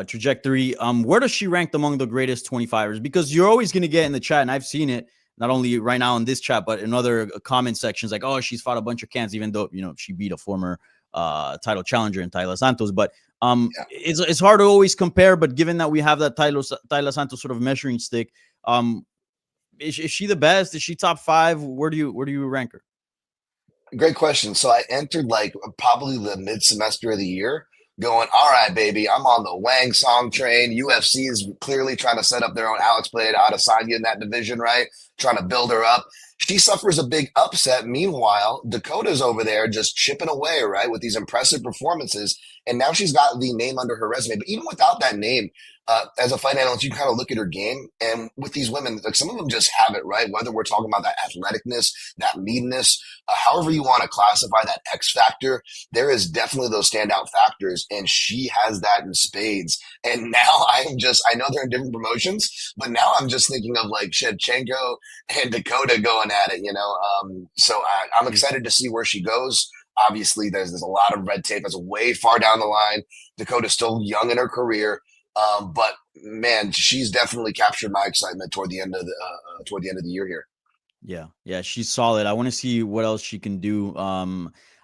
trajectory. Where does she rank among the greatest 25ers? Because you're always going to get in the chat, and I've seen it, not only right now in this chat, but in other comment sections, like, oh, she's fought a bunch of cans, even though, she beat a former title challenger in Taila Santos. But it's hard to always compare, but given that we have that Taila Santos sort of measuring stick, is she the best? Is she top 5? Where do you rank her? Great question. So I entered like probably the mid-semester of the year going, all right, baby, I'm on the Wang Song train. UFC is clearly trying to set up their own Alex Blade, Adesanya in that division, right? Trying to build her up. She suffers a big upset. Meanwhile, Dakota's over there just chipping away, right, with these impressive performances. And now she's got the name under her resume. But even without that name, as a fight analyst, you kind of look at her game. And with these women, like some of them just have it, right? Whether we're talking about that athleticness, that meanness, however you want to classify that X factor, there is definitely those standout factors. And she has that in spades. And now I know they're in different promotions, but now I'm just thinking of like Shevchenko and Dakota going at it, So I'm excited to see where she goes. Obviously, there's a lot of red tape that's way far down the line. Dakota's still young in her career, but man, she's definitely captured my excitement toward the end of the year here. Yeah, she's solid. I want to see what else she can do.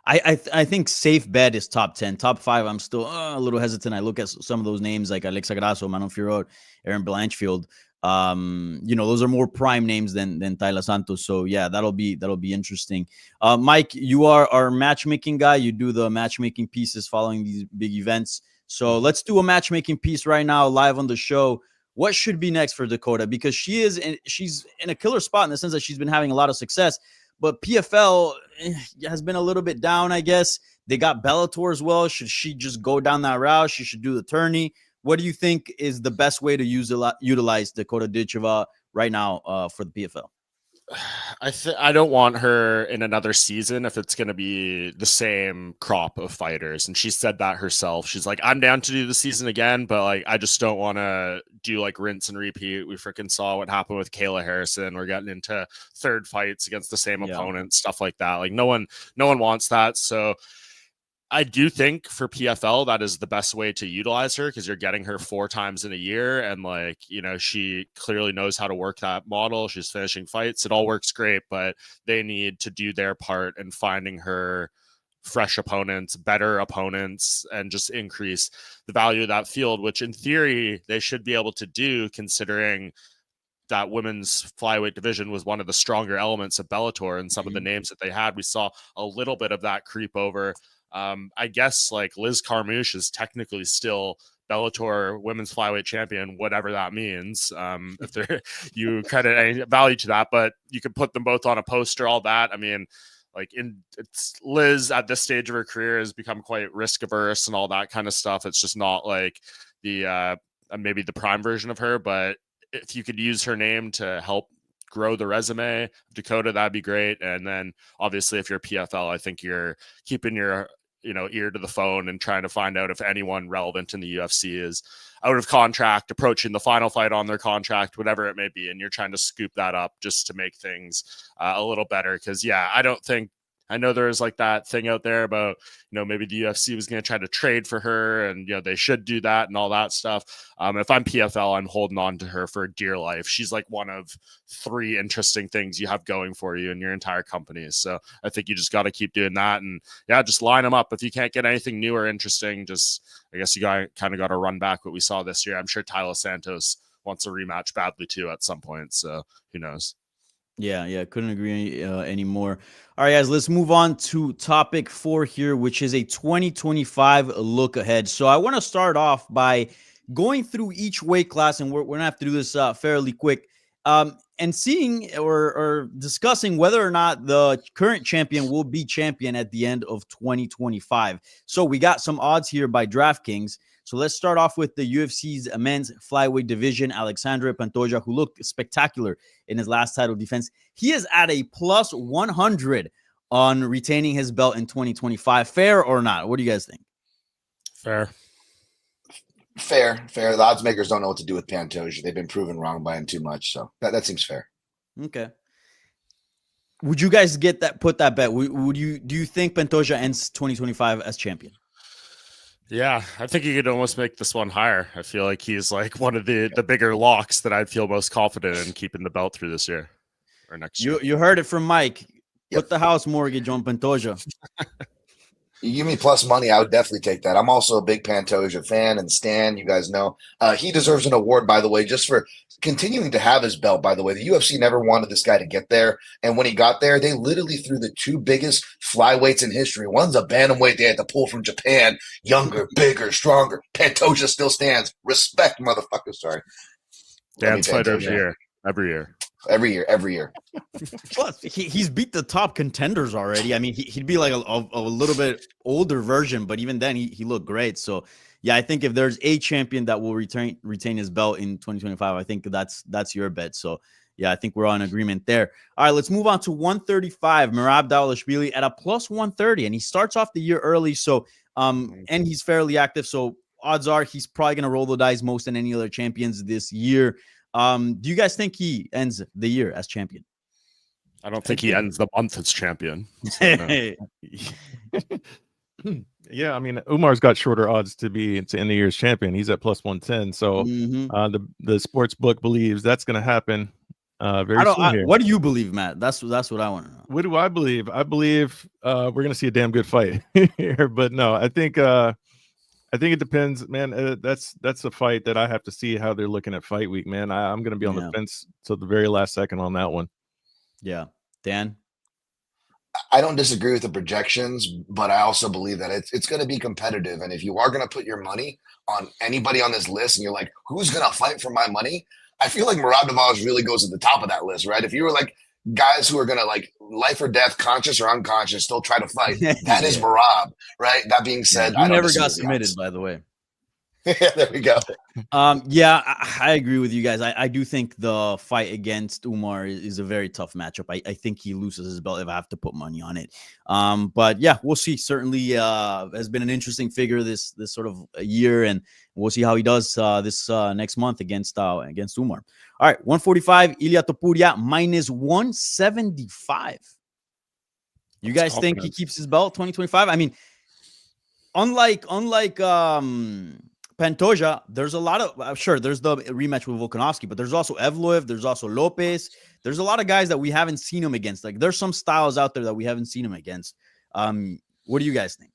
I think safe bet is top 10. Top 5, I'm still a little hesitant. I look at some of those names like Alexa Grasso, Manon Fiorot, Erin Blanchfield. Those are more prime names than Taila Santos. So yeah, that'll be interesting. Mike, you are our matchmaking guy. You do the matchmaking pieces following these big events. So let's do a matchmaking piece right now live on the show. What should be next for Dakota? Because she's in a killer spot in the sense that she's been having a lot of success, but PFL has been a little bit down, I guess. They got Bellator as well. Should she just go down that route? She should do the tourney. What do you think is the best way to utilize Dakota Ditcheva right now for the PFL? I don't want her in another season if it's going to be the same crop of fighters. And she said that herself. She's like, I'm down to do the season again, but like, I just don't want to do like rinse and repeat. We freaking saw what happened with Kayla Harrison. We're getting into third fights against the same opponent, stuff like that. Like no one wants that. So I do think for PFL, that is the best way to utilize her because you're getting her 4 times in a year. And like, she clearly knows how to work that model. She's finishing fights. It all works great, but they need to do their part in finding her fresh opponents, better opponents, and just increase the value of that field, which in theory they should be able to do considering that women's flyweight division was one of the stronger elements of Bellator and some of the names that they had. We saw a little bit of that creep over. I guess like Liz Carmouche is technically still Bellator women's flyweight champion, whatever that means. If you credit any value to that, but you could put them both on a poster, all that. I mean, it's Liz at this stage of her career has become quite risk averse and all that kind of stuff. It's just not like the maybe the prime version of her, but if you could use her name to help grow the resume. Dakota, that'd be great. And then obviously if you're PFL, I think you're keeping your ear to the phone and trying to find out if anyone relevant in the UFC is out of contract, approaching the final fight on their contract, whatever it may be. And you're trying to scoop that up just to make things a little better. Cause yeah, I know there's like that thing out there about, maybe the UFC was going to try to trade for her and, they should do that and all that stuff. If I'm PFL, I'm holding on to her for dear life. She's like one of 3 interesting things you have going for you in your entire company. So I think you just got to keep doing that. And yeah, just line them up. If you can't get anything new or interesting, I guess you kind of got to run back what we saw this year. I'm sure Tyler Santos wants a rematch badly too at some point. So who knows? Yeah, couldn't agree anymore. All right, guys, let's move on to topic 4 here, which is a 2025 look ahead. So I want to start off by going through each weight class, and we're going to have to do this fairly quick, and seeing or discussing whether or not the current champion will be champion at the end of 2025. So we got some odds here by DraftKings. So let's start off with the UFC's men's flyweight division, Alexandre Pantoja, who looked spectacular in his last title defense. He is at a plus 100 on retaining his belt in 2025. Fair or not? What do you guys think? Fair. The odds makers don't know what to do with Pantoja. They've been proven wrong by him too much. So that seems fair. Okay. Would you guys put that bet? Do you think Pantoja ends 2025 as champion? Yeah, I think you could almost make this one higher. I feel like he's like one of the bigger locks that I'd feel most confident in keeping the belt through this year or next year. You heard it from Mike. Yep. Put the house mortgage on Pantoja. You give me plus money, I would definitely take that. I'm also a big Pantoja fan and stan. You guys know he deserves an award, by the way, just for continuing to have his belt. By the way, the UFC never wanted this guy to get there, and when he got there, they literally threw the 2 biggest flyweights in history. One's a bantamweight they had to pull from Japan, younger, bigger, stronger. Pantoja still stands. Respect, motherfucker. Sorry, dance fight every year. Every year. Plus, he's beat the top contenders already. I mean, he'd be like a little bit older version, but even then, he looked great. So, yeah, I think if there's a champion that will retain his belt in 2025, I think that's your bet. So, yeah, I think we're on agreement there. All right, let's move on to 135. Merab Dvalishvili at a plus 130, and he starts off the year early. So, and he's fairly active. So, odds are he's probably going to roll the dice most than any other champions this year. Do you guys think he ends the year as champion? I don't think he ends the month as champion. So no. Yeah, I mean, Umar's got shorter odds to end the year's champion. He's at plus 110. So the sports book believes that's going to happen very soon here. What do you believe, Matt? That's what I want to know. What do I believe? I believe we're going to see a damn good fight here. But no, I think it depends, man. That's a fight that I have to see how they're looking at fight week, man. I'm going to be on the fence till the very last second on that one. Yeah. Dan? I don't disagree with the projections, but I also believe that it's going to be competitive. And if you are going to put your money on anybody on this list and you're like, who's going to fight for my money? I feel like Merab Dvalishvili really goes at the top of that list, right? If you were like guys who are going to like life or death, conscious or unconscious, still try to fight, that is Merab, right? That being said, I never got submitted, by the way. Yeah, there we go. Yeah, I agree with you guys. I do think the fight against Umar is a very tough matchup. I think he loses his belt if I have to put money on it. But yeah, we'll see. Certainly has been an interesting figure this sort of year, and we'll see how he does this next month against Umar. All right, 145, Ilia Topuria minus 175. You guys think he keeps his belt 2025? I mean, unlike Pantoja, there's a lot of sure there's the rematch with Volkanovski, but there's also Evloev, there's also Lopez. There's a lot of guys that we haven't seen him against. Like there's some styles out there that we haven't seen him against. What do you guys think?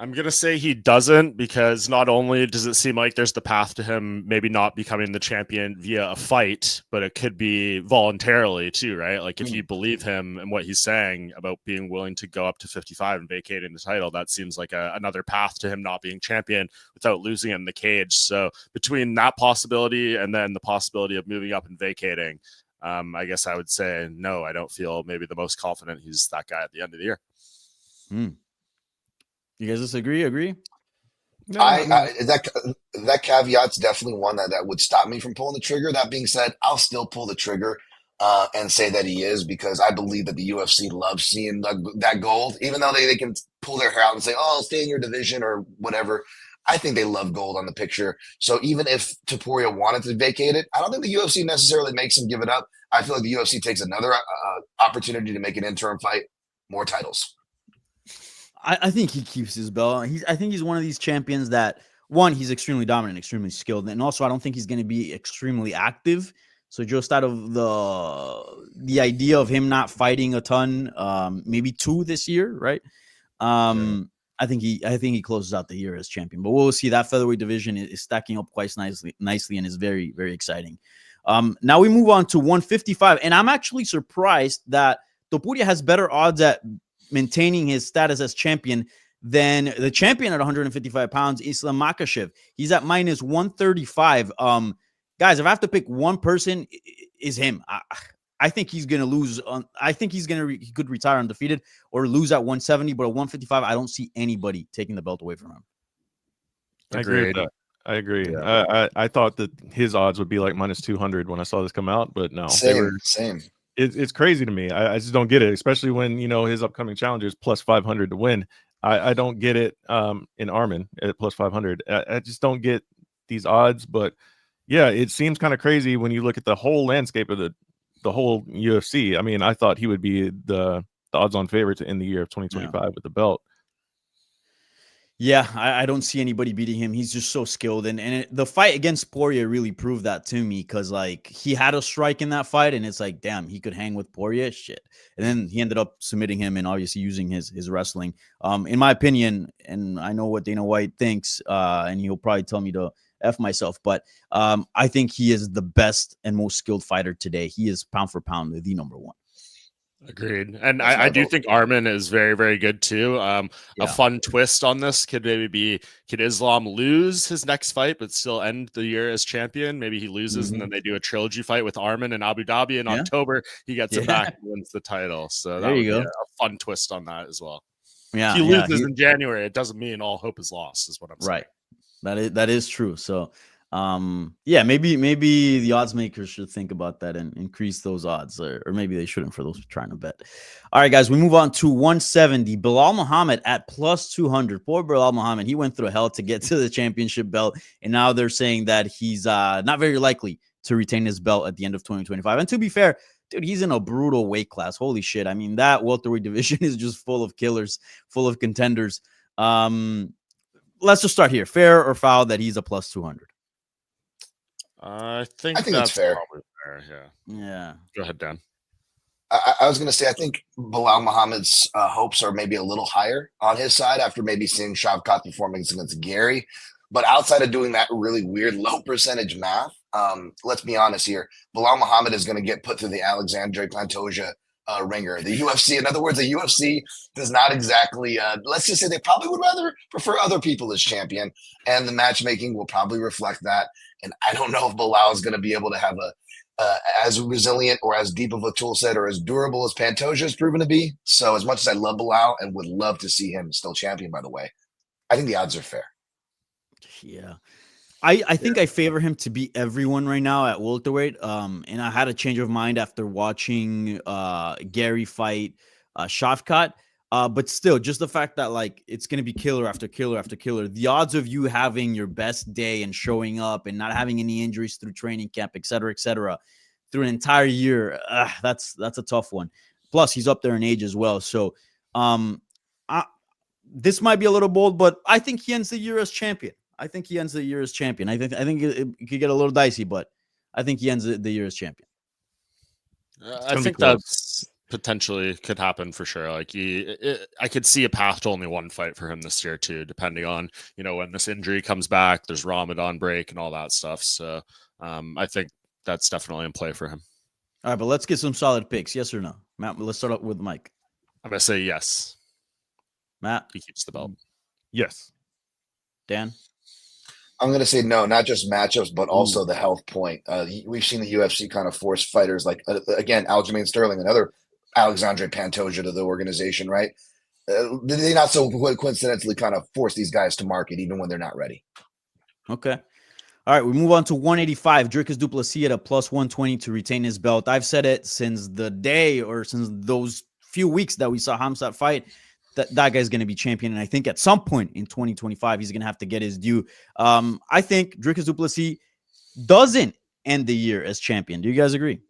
I'm going to say he doesn't, because not only does it seem like there's the path to him maybe not becoming the champion via a fight, but it could be voluntarily too, right? Like if you believe him and what he's saying about being willing to go up to 55 and vacating the title, that seems like another path to him not being champion without losing in the cage. So between that possibility and then the possibility of moving up and vacating, I guess I would say, no, I don't feel maybe the most confident he's that guy at the end of the year. You guys disagree? Agree? No, that caveat's definitely one that would stop me from pulling the trigger. That being said, I'll still pull the trigger. and say that he is, because I believe that the UFC loves seeing that gold, even though they can pull their hair out and say, oh, stay in your division or whatever. I think they love gold on the picture. So even if Topuria wanted to vacate it, I don't think the UFC necessarily makes him give it up. I feel like the UFC takes another opportunity to make an interim fight, more titles. I think he keeps his belt. I think he's one of these champions that, one, he's extremely dominant, extremely skilled, and also I don't think he's going to be extremely active. So just out of the idea of him not fighting a ton, maybe 2 this year, right? I think he closes out the year as champion. But we'll see. That featherweight division is stacking up quite nicely, and is very, very exciting. Now we move on to 155, and I'm actually surprised that Topuria has better odds at maintaining his status as champion than the champion at 155 pounds, Islam Makhachev. He's at minus 135. Guys, if I have to pick one person, is him. I think he's going to lose. I think he could retire undefeated or lose at 170, but at 155, I don't see anybody taking the belt away from him. I agree with that. I agree. Yeah. I thought that his odds would be like minus 200 when I saw this come out, but no. Same. It's crazy to me. I just don't get it, especially when, his upcoming challenger is plus 500 to win. I don't get it in Armin at plus 500. I just don't get these odds, but yeah, it seems kind of crazy when you look at the whole landscape of the whole UFC. I mean, I thought he would be the odds-on favorite to end the year of 2025 with the belt. Yeah, I don't see anybody beating him. He's just so skilled. And the fight against Poirier really proved that to me, because, like, he had a strike in that fight, and it's like, damn, he could hang with Poirier. Shit. And then he ended up submitting him and obviously using his wrestling. In my opinion, and I know what Dana White thinks, and he'll probably tell me to F myself, but I think he is the best and most skilled fighter today. He is pound for pound the number one. Agreed. And I do think Armin is very, very good too. A fun twist on this could maybe be, could Islam lose his next fight but still end the year as champion? Maybe he loses and then they do a trilogy fight with Armin in Abu Dhabi in October. He gets it back and wins the title. So that would be a fun twist on that as well. Yeah. If he loses in January, it doesn't mean all hope is lost, is what I'm saying. Right. That is true. So maybe the odds makers should think about that and increase those odds, or maybe they shouldn't for those trying to bet. All right, guys, we move on to 170. Bilal Muhammad at plus 200. Poor Bilal Muhammad. He went through hell to get to the championship belt, and now they're saying that he's not very likely to retain his belt at the end of 2025. And to be fair, dude, he's in a brutal weight class. Holy shit. I mean, that welterweight division is just full of killers, full of contenders. Let's just start here. Fair or foul that he's a plus 200? I think that's fair. Probably fair. Yeah. Go ahead, Dan. I was going to say, I think Bilal Muhammad's hopes are maybe a little higher on his side after maybe seeing Shavkat performance against Gary. But outside of doing that really weird low percentage math, let's be honest here. Bilal Muhammad is going to get put through the Alexandre Pantoja ringer. The UFC, in other words, the UFC does not exactly, let's just say they probably would rather prefer other people as champion, and the matchmaking will probably reflect that. And I don't know if Bilal is going to be able to have as resilient or as deep of a tool set or as durable as Pantoja has proven to be. So as much as I love Bilal and would love to see him still champion, by the way, I think the odds are fair. Yeah. I think I favor him to beat everyone right now at welterweight. And I had a change of mind after watching Gary fight Shavkat. But still, just the fact that, like, it's going to be killer after killer after killer. The odds of you having your best day and showing up and not having any injuries through training camp, et cetera, through an entire year, that's a tough one. Plus, he's up there in age as well. So this might be a little bold, but I think he ends the year as champion. I think it could get a little dicey, but I think he ends the year as champion. I think that's potentially could happen for sure. Like I could see a path to only one fight for him this year too, depending on, when this injury comes back, there's Ramadan break and all that stuff. So I think that's definitely in play for him. All right, but let's get some solid picks. Yes or no? Matt, let's start up with Mike. I'm going to say yes. Matt? He keeps the belt. Yes. Dan? I'm going to say no, not just matchups, but also the health point. We've seen the UFC kind of force fighters like, again, Aljamain Sterling, another Alexandre Pantoja to the organization, right? They not so coincidentally kind of force these guys to market even when they're not ready. Okay. All right, we move on to 185. Dricus du Plessis at a plus 120 to retain his belt. I've said it since the day or since those few weeks that we saw Khamzat fight, that guy's going to be champion. And I think at some point in 2025, he's going to have to get his due. I think Dricus du Plessis doesn't end the year as champion. Do you guys agree?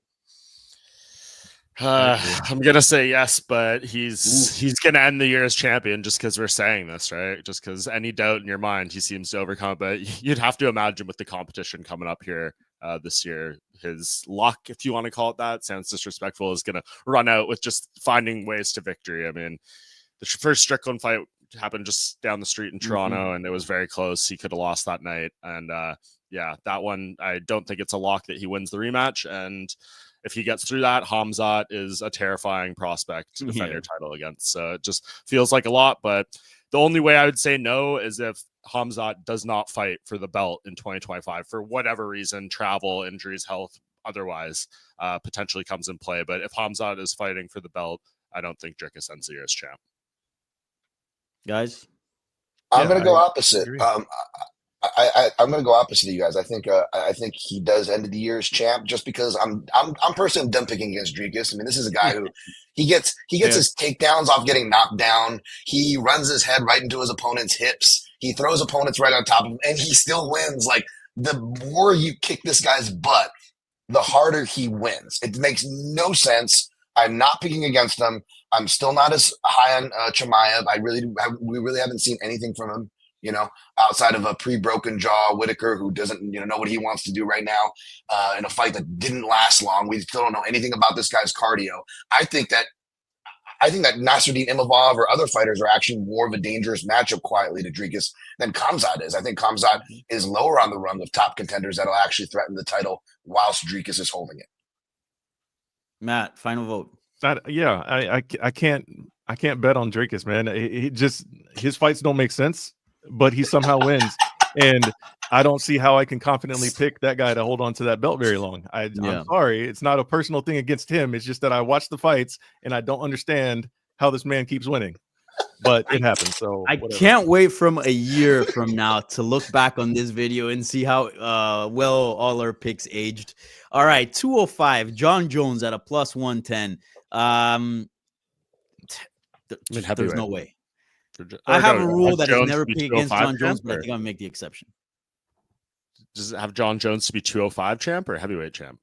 I'm gonna say yes, but he's gonna end the year as champion just because we're saying this, right? Just because any doubt in your mind, he seems to overcome. But you'd have to imagine with the competition coming up here this year, his luck, if you want to call it that, sounds disrespectful, is gonna run out with just finding ways to victory. I mean, the first Strickland fight happened just down the street in Toronto, and it was very close. He could have lost that night, and yeah, that one I don't think it's a lock that he wins the rematch. And if he gets through that, Khamzat is a terrifying prospect to defend your title against. So it just feels like a lot. But the only way I would say no is if Khamzat does not fight for the belt in 2025 for whatever reason, travel, injuries, health, otherwise, potentially comes in play. But if Khamzat is fighting for the belt, I don't think Dricus ends the year as champ. Guys? I'm going to go opposite. I'm going to go opposite of you guys. I think he does end the year as champ just because I'm personally done picking against Dricus. I mean, this is a guy who he gets his takedowns off getting knocked down. He runs his head right into his opponent's hips. He throws opponents right on top of him, and he still wins. Like, the more you kick this guy's butt, the harder he wins. It makes no sense. I'm not picking against him. I'm still not as high on Chimaev. We really haven't seen anything from him. You know, outside of a pre-broken jaw Whitaker who doesn't, know what he wants to do right now in a fight that didn't last long. We still don't know anything about this guy's cardio. I think that Nasruddin Imavov or other fighters are actually more of a dangerous matchup quietly to Dricus than Khamzat is. I think Khamzat is lower on the rung of top contenders that'll actually threaten the title whilst Dricus is holding it. Matt, final vote. I can't bet on Dricus, man. His fights don't make sense, but he somehow wins. And I don't see how I can confidently pick that guy to hold on to that belt very long. I'm sorry. It's not a personal thing against him. It's just that I watch the fights and I don't understand how this man keeps winning. But it happens. So I can't wait from a year from now to look back on this video and see how well all our picks aged. All right, 205, John Jones at a plus 110. There's no way. I have a rule that is never picked against John Jones, but I think I'll make the exception. Does it have John Jones to be 205 champ or heavyweight champ?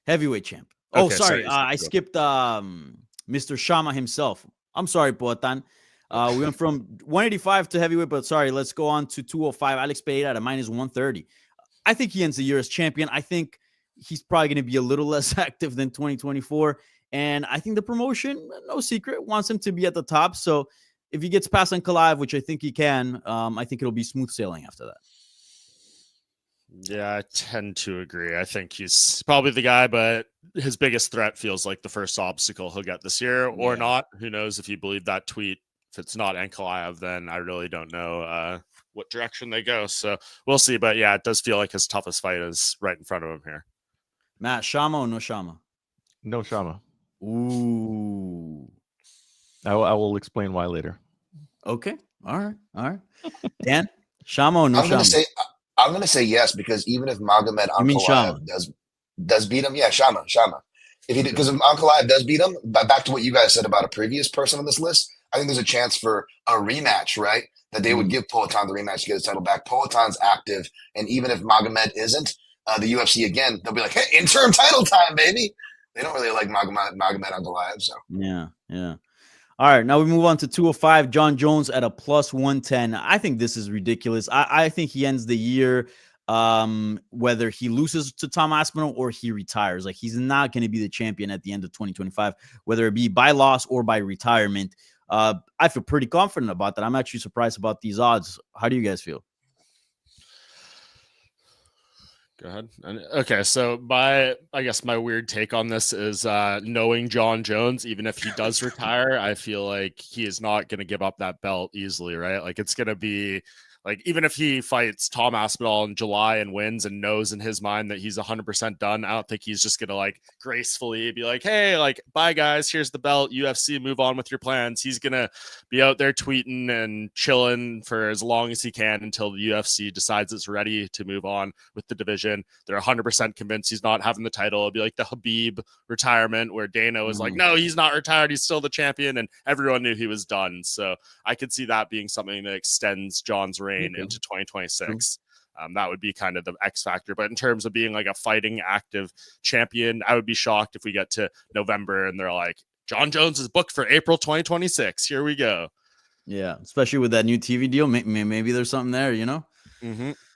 Heavyweight champ. Okay, oh, sorry. I skipped Mr. Shama himself. I'm sorry, Poatan. We went from 185 to heavyweight, but sorry, let's go on to 205. Alex Pereira at a minus 130. I think he ends the year as champion. I think he's probably going to be a little less active than 2024. And I think the promotion, no secret, wants him to be at the top. So if he gets past Ankalaev, which I think he can, I think it'll be smooth sailing after that. Yeah, I tend to agree. I think he's probably the guy, but his biggest threat feels like the first obstacle he'll get this year or not. Who knows if you believe that tweet. If it's not Ankalaev, then I really don't know what direction they go. So we'll see. But yeah, it does feel like his toughest fight is right in front of him here. Matt, Shama or no Shama? No Shama. Ooh. I will explain why later. Okay. All right. Dan, Shama or no Shama? I'm gonna say yes because even if Magomed Ankalaev does beat him, Shama. Because if Ankalaev does beat him, back to what you guys said about a previous person on this list, I think there's a chance for a rematch, right? That they would give Poatan the rematch to get his title back. Poatan's active, and even if Magomed isn't, the UFC again, they'll be like, "Hey, interim title time, baby." They don't really like Magomed Ankalaev, so yeah. All right, now we move on to 205. John Jones at a plus 110. I think this is ridiculous. I think he ends the year whether he loses to Tom Aspinall or he retires. Like, he's not going to be the champion at the end of 2025, whether it be by loss or by retirement. I feel pretty confident about that. I'm actually surprised about these odds. How do you guys feel? Go ahead. Okay, so I guess my weird take on this is knowing John Jones, even if he does retire, I feel like he is not going to give up that belt easily, right? Like, it's going to be like, even if he fights Tom Aspinall in July and wins and knows in his mind that he's 100% done, I don't think he's just going to like gracefully be like, hey, like, bye guys, here's the belt, UFC, move on with your plans. He's going to be out there tweeting and chilling for as long as he can until the UFC decides it's ready to move on with the division. They're 100% convinced he's not having the title. It'll be like the Habib retirement where Dana was like, no, he's not retired. He's still the champion. And everyone knew he was done. So I could see that being something that extends John's reign into 2026. That would be kind of the X factor. But in terms of being like a fighting active champion, I would be shocked if we get to November and they're like, John Jones is booked for April 2026. Here we go. Yeah, especially with that new TV deal, maybe there's something there, you know.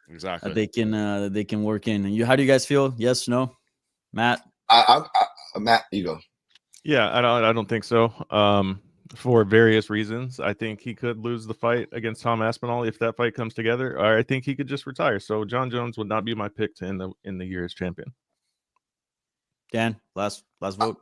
Exactly. They can work in. And how do you guys feel? Yes, no, Matt. Matt, you go. Yeah, I don't think so. For various reasons, I think he could lose the fight against Tom Aspinall if that fight comes together, or I think he could just retire. So John Jones would not be my pick to end the year as champion. Dan, last vote.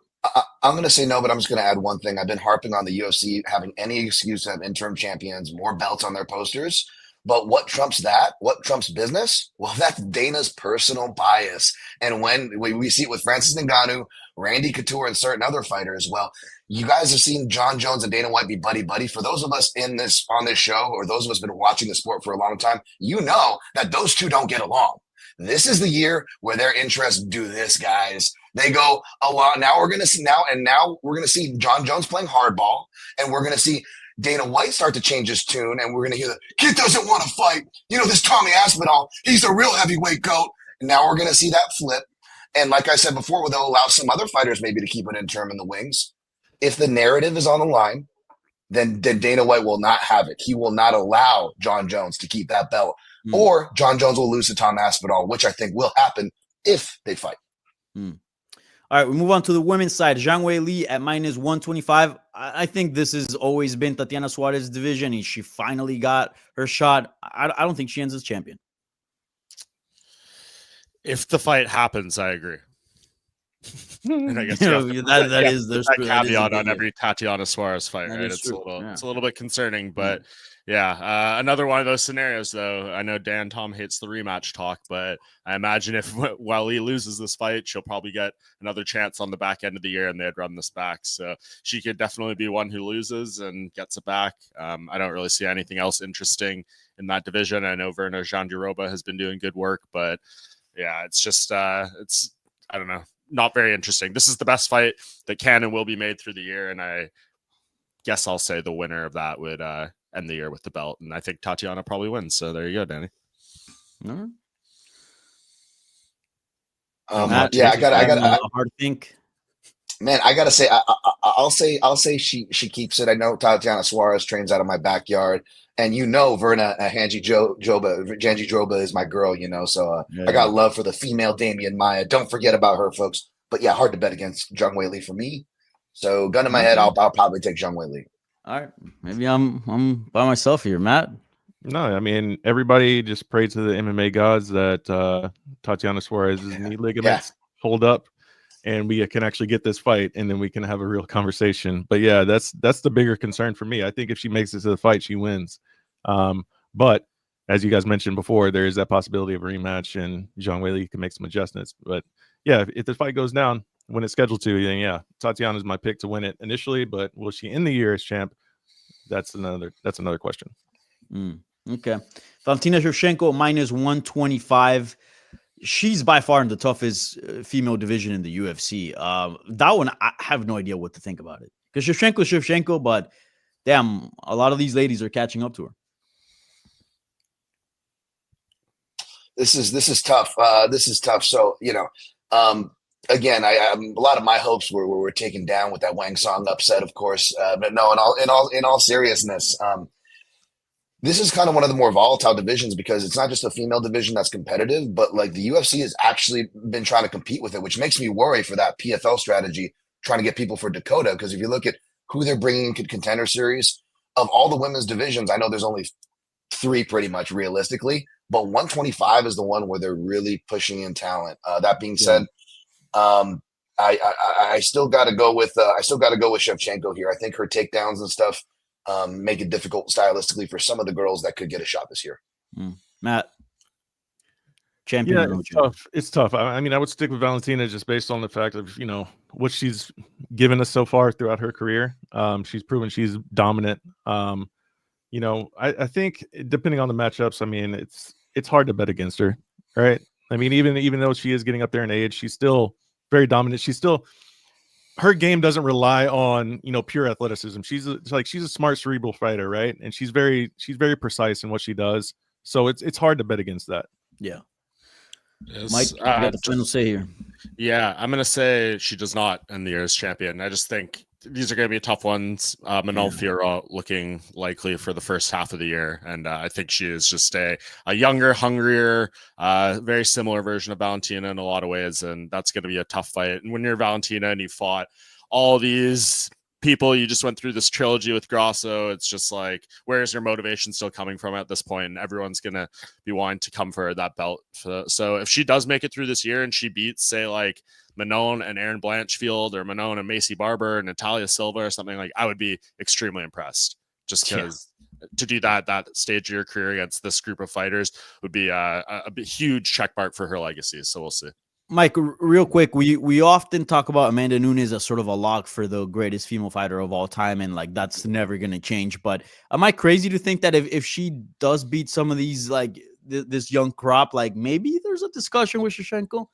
I'm going to say no, but I'm just going to add one thing. I've been harping on the UFC having any excuse to have interim champions, more belts on their posters. But what trumps that? What trumps business? Well, that's Dana's personal bias. And when we see it with Francis Ngannou, Randy Couture, and certain other fighters, well, you guys have seen John Jones and Dana White be buddy-buddy. For those of us on this show, or those of us been watching the sport for a long time, you know that those two don't get along. This is the year where their interests do this, guys. They go a lot. Now we're going to see John Jones playing hardball, and we're going to see Dana White start to change his tune, and we're going to hear the kid doesn't want to fight. You know, this Tommy Aspinall, he's a real heavyweight goat. And now we're going to see that flip. And like I said before, they'll allow some other fighters maybe to keep an interim in the wings. If the narrative is on the line, then Dana White will not have it. He will not allow John Jones to keep that belt. Or John Jones will lose to Tom Aspinall, which I think will happen if they fight. All right, we move on to the women's side. Zhang Weili at -125. I think this has always been Tatiana Suarez's division, and she finally got her shot. I don't think she ends as champion. If the fight happens, I agree. And I guess there's that caveat on every Tatiana Suarez fight, right? It's a little bit concerning, but yeah. Another one of those scenarios, though. I know Tom hates the rematch talk, but I imagine if Weili loses this fight, she'll probably get another chance on the back end of the year, and they'd run this back. So she could definitely be one who loses and gets it back. I don't really see anything else interesting in that division. I know Verna Jandiroba has been doing good work, but yeah, it's just I don't know, not very interesting. This is the best fight that can and will be made through the year, and I guess I'll say the winner of that would end the year with the belt, and I think Tatiana probably wins. So there you go, Danny. Matt, I got a hard think. Man, I gotta say, I'll say she keeps it. I know Tatiana Suarez trains out of my backyard, and Verna Jandiroba is my girl. So I got love for the female Damian Maia. Don't forget about her, folks. But yeah, hard to bet against Zhang Weili for me. So gun in my head, I'll probably take Zhang Weili. All right, maybe I'm by myself here, Matt. No, I mean, everybody just pray to the MMA gods that Tatiana Suarez's knee ligaments hold up, and we can actually get this fight, and then we can have a real conversation. But yeah, that's the bigger concern for me. I think if she makes it to the fight, she wins. But as you guys mentioned before, there is that possibility of a rematch, and Zhang Weili can make some adjustments. But yeah, if the fight goes down when it's scheduled to, then yeah, Tatiana's my pick to win it initially. But will she end the year as champ? That's another question. Okay. Valentina Shevchenko -125. She's by far in the toughest female division in the UFC. That one, I have no idea what to think about it. Because Shevchenko, but damn, a lot of these ladies are catching up to her. This is tough. This is tough. So, again, a lot of my hopes were taken down with that Wang Song upset, of course. But no, in all seriousness, this is kind of one of the more volatile divisions because it's not just a female division that's competitive, but like the UFC has actually been trying to compete with it, which makes me worry for that PFL strategy, trying to get people for Dakota. Because if you look at who they're bringing to Contender Series, of all the women's divisions, I know there's only 3 pretty much realistically, but 125 is the one where they're really pushing in talent. That being said, I still got to go with Shevchenko here. I think her takedowns and stuff make it difficult stylistically for some of the girls that could get a shot this year. Matt, champion Yeah, or no it's champion? tough. It's tough. I mean, I would stick with Valentina just based on the fact of, what she's given us so far throughout her career. She's proven she's dominant. I think depending on the matchups, I mean, it's hard to bet against her, right? I mean, even though she is getting up there in age, she's still very dominant. Her game doesn't rely on pure athleticism. She's a smart cerebral fighter, right? And she's very precise in what she does. So it's hard to bet against that. Yeah. Yes, Mike, you got the final say here. Yeah, I'm going to say she does not end the year as champion. I just think these are going to be tough ones. Manon Fiorot looking likely for the first half of the year. And I think she is just a younger, hungrier, very similar version of Valentina in a lot of ways. And that's going to be a tough fight. And when you're Valentina and you fought all these people, you just went through this trilogy with Grasso, it's just like, where's your motivation still coming from at this point? And everyone's gonna be wanting to come for that belt. So if she does make it through this year and she beats, say, like Manon and Erin Blanchfield, or Manon and Macy Barber and Natalia Silva or something, like, I would be extremely impressed, just because to do that stage of your career against this group of fighters would be a huge check mark for her legacy. So we'll see. Mike, real quick, we often talk about Amanda Nunes as sort of a lock for the greatest female fighter of all time, and like that's never going to change. But am I crazy to think that if she does beat some of these, like this young crop, like maybe there's a discussion with Shevchenko?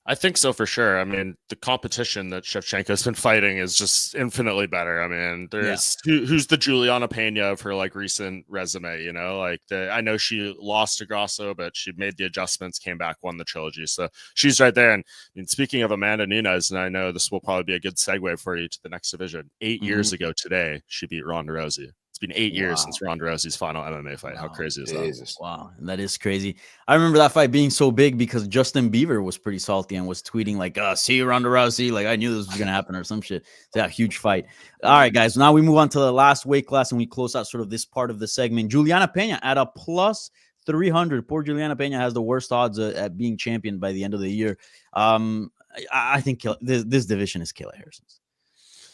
I think so for sure. I mean, the competition that Shevchenko's been fighting is just infinitely better. I mean, there's who's the Juliana Pena of her like recent resume, like I know she lost to Grasso, but she made the adjustments, came back, won the trilogy. So she's right there. And I mean, speaking of Amanda Nunes, and I know this will probably be a good segue for you to the next division. 8 years ago today, she beat Ronda Rousey. It's been 8 years since Ronda Rousey's final MMA fight. How crazy is that? Wow, that is crazy. I remember that fight being so big because Justin Bieber was pretty salty and was tweeting like, see you, Ronda Rousey. Like, I knew this was going to happen or some shit. It's a huge fight. All right, guys. Now we move on to the last weight class and we close out sort of this part of the segment. Juliana Pena at a plus 300. Poor Juliana Pena has the worst odds at being champion by the end of the year. I think this division is Kayla Harrison's.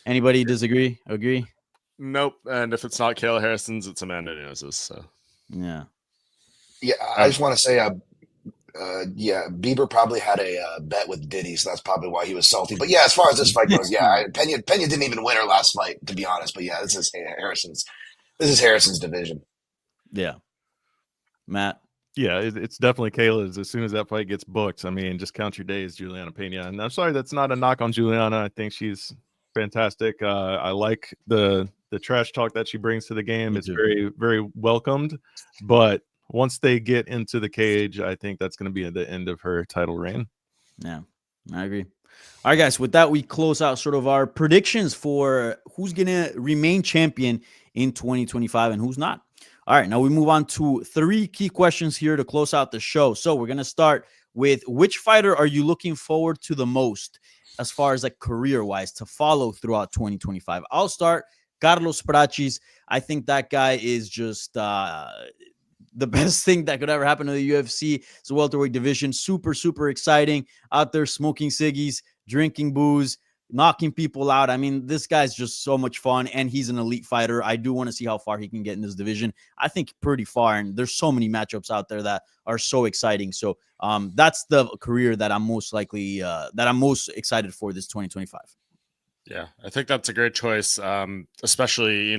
Anybody disagree? Agree? Nope. And if it's not Kayla Harrison's, it's Amanda Nunes's. So yeah, I just want to say, Bieber probably had a bet with Diddy, so that's probably why he was salty. But yeah, as far as this fight goes, Pena didn't even win her last fight, to be honest. But yeah, this is Harrison's division. Yeah, Matt. Yeah, it's definitely Kayla's. As soon as that fight gets booked, I mean, just count your days, Juliana Pena. And I'm sorry, that's not a knock on Juliana. I think she's fantastic. I like the trash talk that she brings to the game. It's very, very welcomed. But once they get into the cage, I think that's going to be the end of her title reign. Yeah, I agree. All right, guys, with that, we close out sort of our predictions for who's going to remain champion in 2025 and who's not. All right, now we move on to 3 key questions here to close out the show. So we're going to start with, which fighter are you looking forward to the most as far as like career-wise to follow throughout 2025? I'll start. Carlos Praxis. I think that guy is just the best thing that could ever happen to the UFC. It's a welterweight division. Super, super exciting. Out there smoking ciggies, drinking booze, knocking people out. I mean, this guy's just so much fun, and he's an elite fighter. I do want to see how far he can get in this division. I think pretty far, and there's so many matchups out there that are so exciting. So that's the career that I'm most excited for this 2025. Yeah, I think that's a great choice. Especially,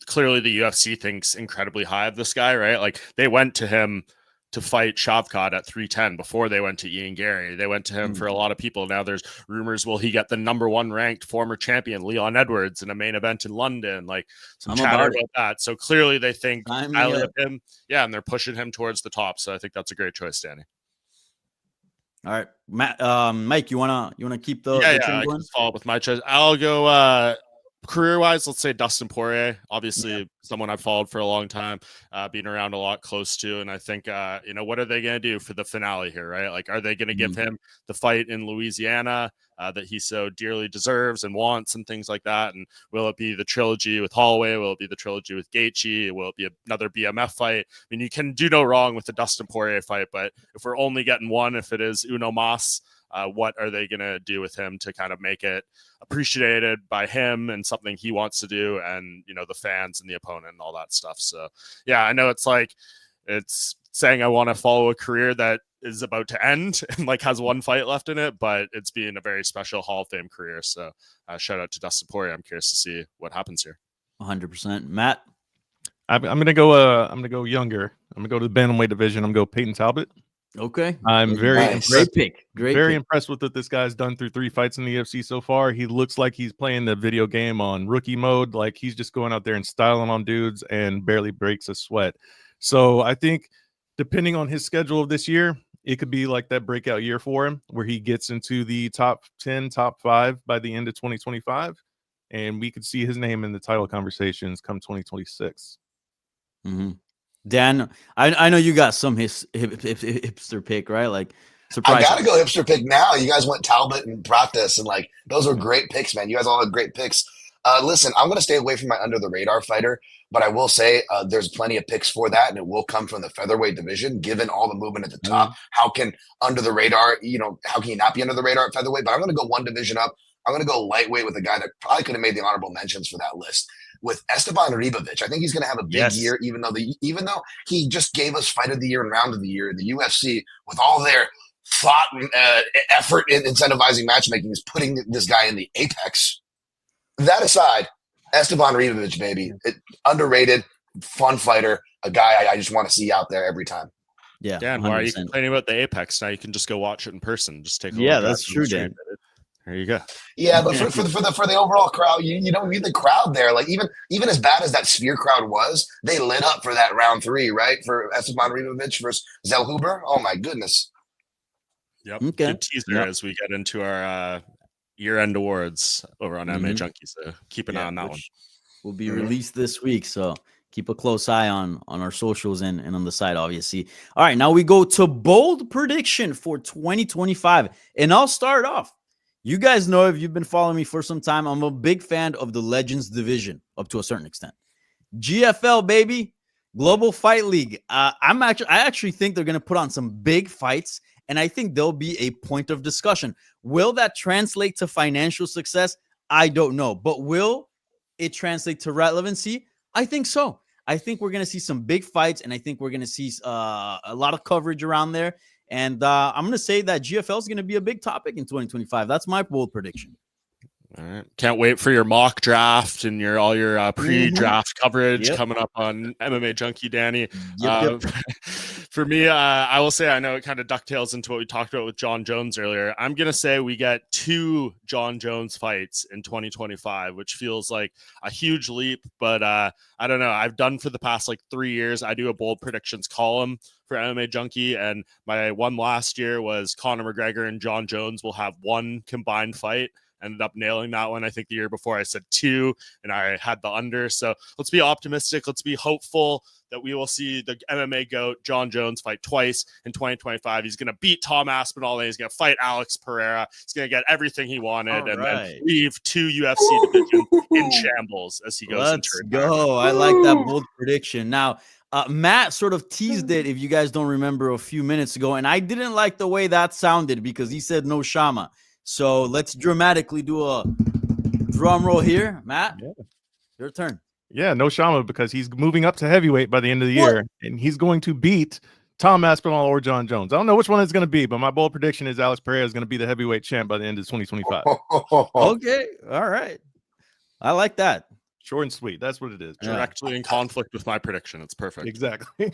clearly the UFC thinks incredibly high of this guy, right? Like, they went to him to fight Shavkat at 310 before they went to Ian Gary. They went to him for a lot of people. Now there's rumors, will he get the #1 ranked former champion Leon Edwards in a main event in London? Like, some chatter about that. So clearly they think highly of him. Yeah, and they're pushing him towards the top. So I think that's a great choice, Danny. All right, Matt, Mike, you wanna keep the I can follow up with my choice. I'll go career-wise. Let's say Dustin Poirier, obviously someone I've followed for a long time, been around a lot, close to, and I think what are they going to do for the finale here, right? Like, are they going to give him the fight in Louisiana that he so dearly deserves and wants, and things like that? And will it be the trilogy with Holloway? Will it be the trilogy with Gaethje? Will it be another BMF fight? I mean, you can do no wrong with the Dustin Poirier fight, but if we're only getting one, if it is Uno Mas, what are they going to do with him to kind of make it appreciated by him and something he wants to do, and the fans and the opponent and all that stuff? So yeah, I know it's like it's saying I want to follow a career that is about to end and like has one fight left in it, but it's being a very special Hall of Fame career. So shout out to Dustin Poirier. I'm curious to see what happens here. 100%. Matt? I'm gonna go younger. I'm gonna go to the bantamweight division. I'm gonna go Peyton Talbot. Okay. I'm very Nice. impressed. Great pick. Impressed with what this guy's done through 3 fights in the UFC so far. He looks like he's playing the video game on rookie mode. Like he's just going out there and styling on dudes and barely breaks a sweat. So I think depending on his schedule of this year, it could be like that breakout year for him where he gets into the top 10, top 5 by the end of 2025. And we could see his name in the title conversations come 2026. Mm-hmm. Dan, I know you got some hipster pick, right? Like, I gotta go hipster pick now. You guys went Talbot and Pratis, and like those were great picks, man. You guys all had great picks. Listen, I'm gonna stay away from my under the radar fighter, but I will say there's plenty of picks for that, and it will come from the featherweight division. Given all the movement at the top, how can under the radar? How can you not be under the radar at featherweight? But I'm gonna go one division up. I'm gonna go lightweight with a guy that probably could have made the honorable mentions for that list. With Esteban Ribovic, I think he's going to have a big year, even though he just gave us Fight of the Year and Round of the Year in the UFC with all their thought and effort in incentivizing matchmaking is putting this guy in the apex. That aside, Esteban Ribovic, baby, underrated, fun fighter, a guy I just want to see out there every time. Yeah, Dan, 100%. why are you complaining about the apex? Now you can just go watch it in person. Just take a look. Yeah, that's true, Dan. There you go. Yeah, but for the overall crowd, you don't need the crowd there. Like even as bad as that Sphere crowd was, they lit up for that round 3, right? For Esteban Ribovic versus Zellhuber. Oh my goodness. Yep. Okay. Good teaser as we get into our year-end awards over on MMA Junkie. So keep an eye on that one. Will be released this week, so keep a close eye on our socials and on the site, obviously. All right, now we go to bold prediction for 2025, and I'll start off. You guys know, if you've been following me for some time, I'm a big fan of the Legends division up to a certain extent. GFL, baby, Global Fight League. I actually think they're going to put on some big fights, and I think there'll be a point of discussion. Will that translate to financial success? I don't know. But will it translate to relevancy? I think so. I think we're going to see some big fights, and I think we're going to see a lot of coverage around there. And I'm going to say that GFL is going to be a big topic in 2025. That's my bold prediction. All right. Can't wait for your mock draft and all your pre-draft coverage coming up on MMA Junkie, Danny. Yep. For me, I will say, I know it kind of ducktails into what we talked about with John Jones earlier. I'm going to say we get 2 John Jones fights in 2025, which feels like a huge leap. But I don't know. I've done for the past 3 years, I do a bold predictions column for MMA Junkie, and my one last year was Conor McGregor and John Jones will have 1 combined fight. Ended up nailing that one. I think the year before I said 2 and I had the under. So let's be optimistic. Let's be hopeful that we will see the MMA GOAT John Jones fight twice in 2025. He's going to beat Tom Aspinall and he's going to fight Alex Pereira. He's going to get everything he wanted then leave 2 UFC divisions in shambles as he goes into retirement. Let's go. I like that bold prediction. Now, Matt sort of teased it, if you guys don't remember, a few minutes ago, and I didn't like the way that sounded because he said no Shama. So let's dramatically do a drum roll here. Matt, your turn. Yeah, no Shama, because he's moving up to heavyweight by the end of the year, and he's going to beat Tom Aspinall or John Jones. I don't know which one it's going to be, but my bold prediction is Alex Pereira is going to be the heavyweight champ by the end of 2025. Okay, all right. I like that. Short and sweet. That's what it is. Directly in conflict with my prediction. It's perfect. Exactly.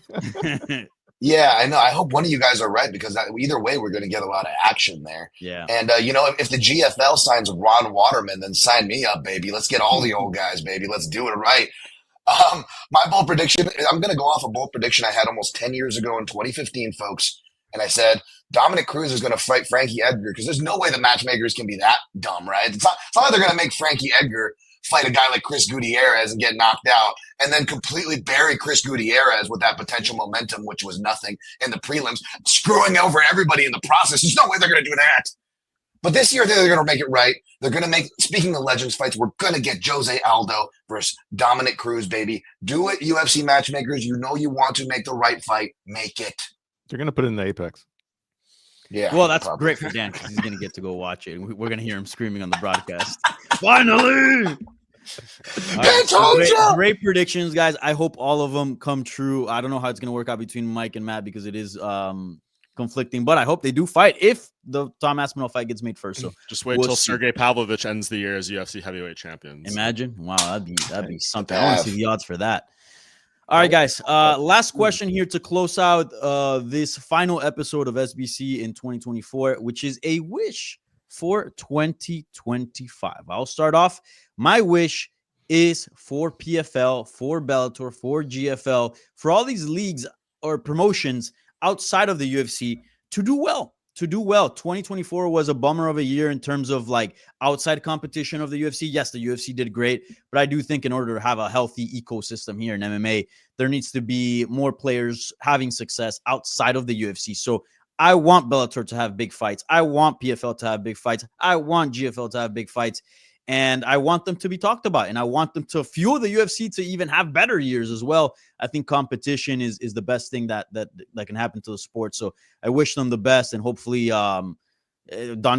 Yeah, I know. I hope one of you guys are right, because either way, we're going to get a lot of action there. Yeah. And, if the GFL signs Ron Waterman, then sign me up, baby. Let's get all the old guys, baby. Let's do it right. My bold prediction, I'm going to go off a bold prediction I had almost 10 years ago in 2015, folks. And I said, Dominic Cruz is going to fight Frankie Edgar, because there's no way the matchmakers can be that dumb, right? It's not like they're going to make Frankie Edgar fight a guy like Chris Gutierrez and get knocked out and then completely bury Chris Gutierrez with that potential momentum, which was nothing in the prelims, screwing over everybody in the process. There's no way they're going to do that. But this year, they're going to make it right. They're going to make, speaking of Legends fights, we're going to get Jose Aldo versus Dominic Cruz, baby. Do it, UFC matchmakers. You know you want to make the right fight. Make it. They're going to put it in the Apex. Yeah. Well, that's great for Dan, because he's going to get to go watch it. We're going to hear him screaming on the broadcast. Finally! All right, so told great, ya! great predictions, guys. I hope all of them come true. I don't know how it's gonna work out between Mike and Matt because it is conflicting, but I hope they do fight if the Tom Aspinall fight gets made first. So Just wait we'll till see. Sergey Pavlovich ends the year as UFC heavyweight champion. So. Imagine, wow, that'd be something. I want to see the odds for that. All right, Oh, guys. Last question here to close out this final episode of SBC in 2024, which is a wish for 2025. I'll start off. My wish is for PFL, for Bellator, for GFL, for all these leagues or promotions outside of the UFC to do well. 2024 was a bummer of a year in terms of like outside competition of the UFC. Yes, the UFC did great, but I do think in order to have a healthy ecosystem here in MMA, there needs to be more players having success outside of the UFC. So I want Bellator to have big fights. I want PFL to have big fights. I want GFL to have big fights. And I want them to be talked about. And I want them to fuel the UFC to even have better years as well. I think competition is the best thing that can happen to the sport. So I wish them the best. And hopefully Don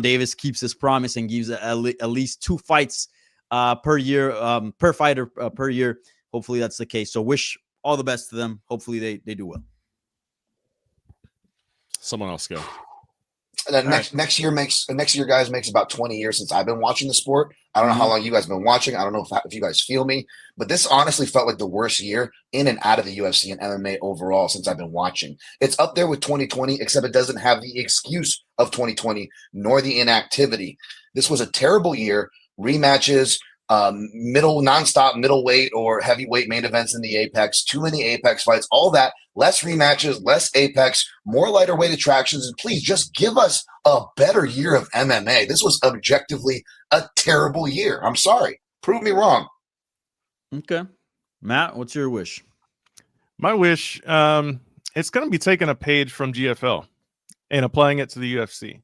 Davis keeps his promise and gives at least 2 fights per year, per fighter per year. Hopefully that's the case. So wish all the best to them. Hopefully they do well. Someone else go. And then next year, guys, makes about 20 years since I've been watching the sport. I don't know how long you guys have been watching. I don't know if you guys feel me, but this honestly felt like the worst year in and out of the UFC and MMA overall since I've been watching. It's up there with 2020, except it doesn't have the excuse of 2020 nor the inactivity. This was a terrible year. Rematches, nonstop middleweight or heavyweight main events in the Apex, too many Apex fights, all that, less rematches, less Apex, more lighter weight attractions, and please just give us a better year of MMA. This was objectively a terrible year. I'm sorry. Prove me wrong. Okay. Matt, what's your wish? My wish, it's going to be taking a page from GFL and applying it to the UFC.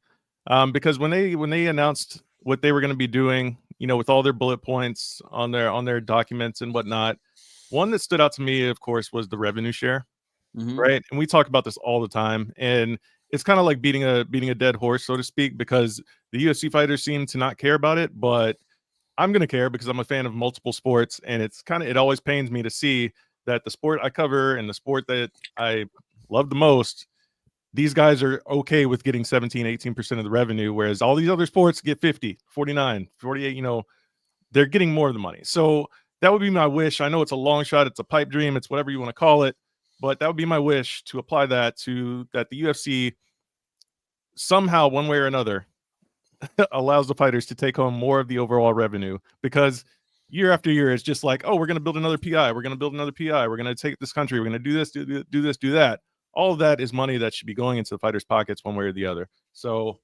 Because when they announced what they were going to be doing, with all their bullet points on their documents and whatnot, one that stood out to me, of course, was the revenue share, right? And we talk about this all the time, and it's kind of like beating a dead horse, so to speak, because the UFC fighters seem to not care about it, but I'm going to care because I'm a fan of multiple sports, and it always pains me to see that the sport I cover and the sport that I love the most, these guys are okay with getting 17-18% of the revenue, whereas all these other sports get 50, 49, 48, they're getting more of the money. So that would be my wish. I know it's a long shot, it's a pipe dream, it's whatever you want to call it, but that would be my wish, to apply that to that the UFC somehow, one way or another, allows the fighters to take home more of the overall revenue, because year after year it's just like, oh, we're going to build another PI, we're going to build another PI, we're going to take this country, we're going to do this, do this, do that. All of that is money that should be going into the fighters' pockets one way or the other. So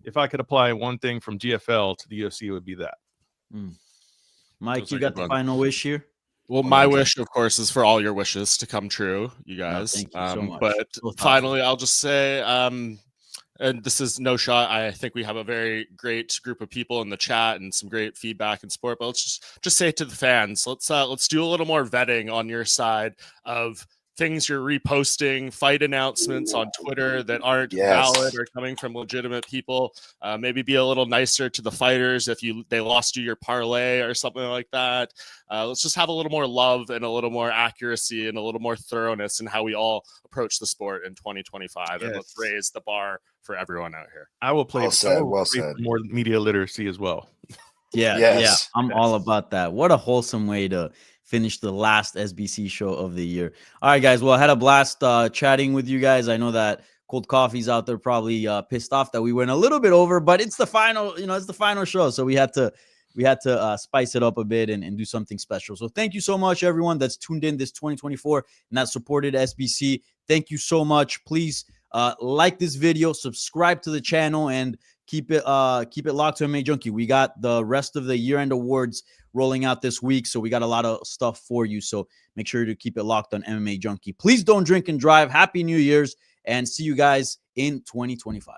if I could apply one thing from GFL to the UFC, it would be that. Mike, you got the final wish here? Well, my wish, of course, is for all your wishes to come true, you guys. Thank you so much. But finally, I'll just say, and this is no shot, I think we have a very great group of people in the chat and some great feedback and support, but let's just say to the fans, let's do a little more vetting on your side of things you're reposting, fight announcements on Twitter that aren't valid or coming from legitimate people. Maybe be a little nicer to the fighters if they lost you your parlay or something like that. Let's just have a little more love and a little more accuracy and a little more thoroughness in how we all approach the sport in 2025. And let's raise the bar for everyone out here. I will play well said. More media literacy as well. Yeah, I'm all about that. What a wholesome way to finish the last SBC show of the year. All right, guys. Well, I had a blast chatting with you guys. I know that Cold Coffee's out there probably pissed off that we went a little bit over, but it's the final, it's the final show. So we had to spice it up a bit and do something special. So thank you so much, everyone that's tuned in this 2024 and that supported SBC. Thank you so much. Please like this video, subscribe to the channel, and keep it locked to MMA Junkie. We got the rest of the year-end awards rolling out this week, so we got a lot of stuff for you. So make sure to keep it locked on MMA Junkie. Please don't drink and drive. Happy New Year's, and see you guys in 2025.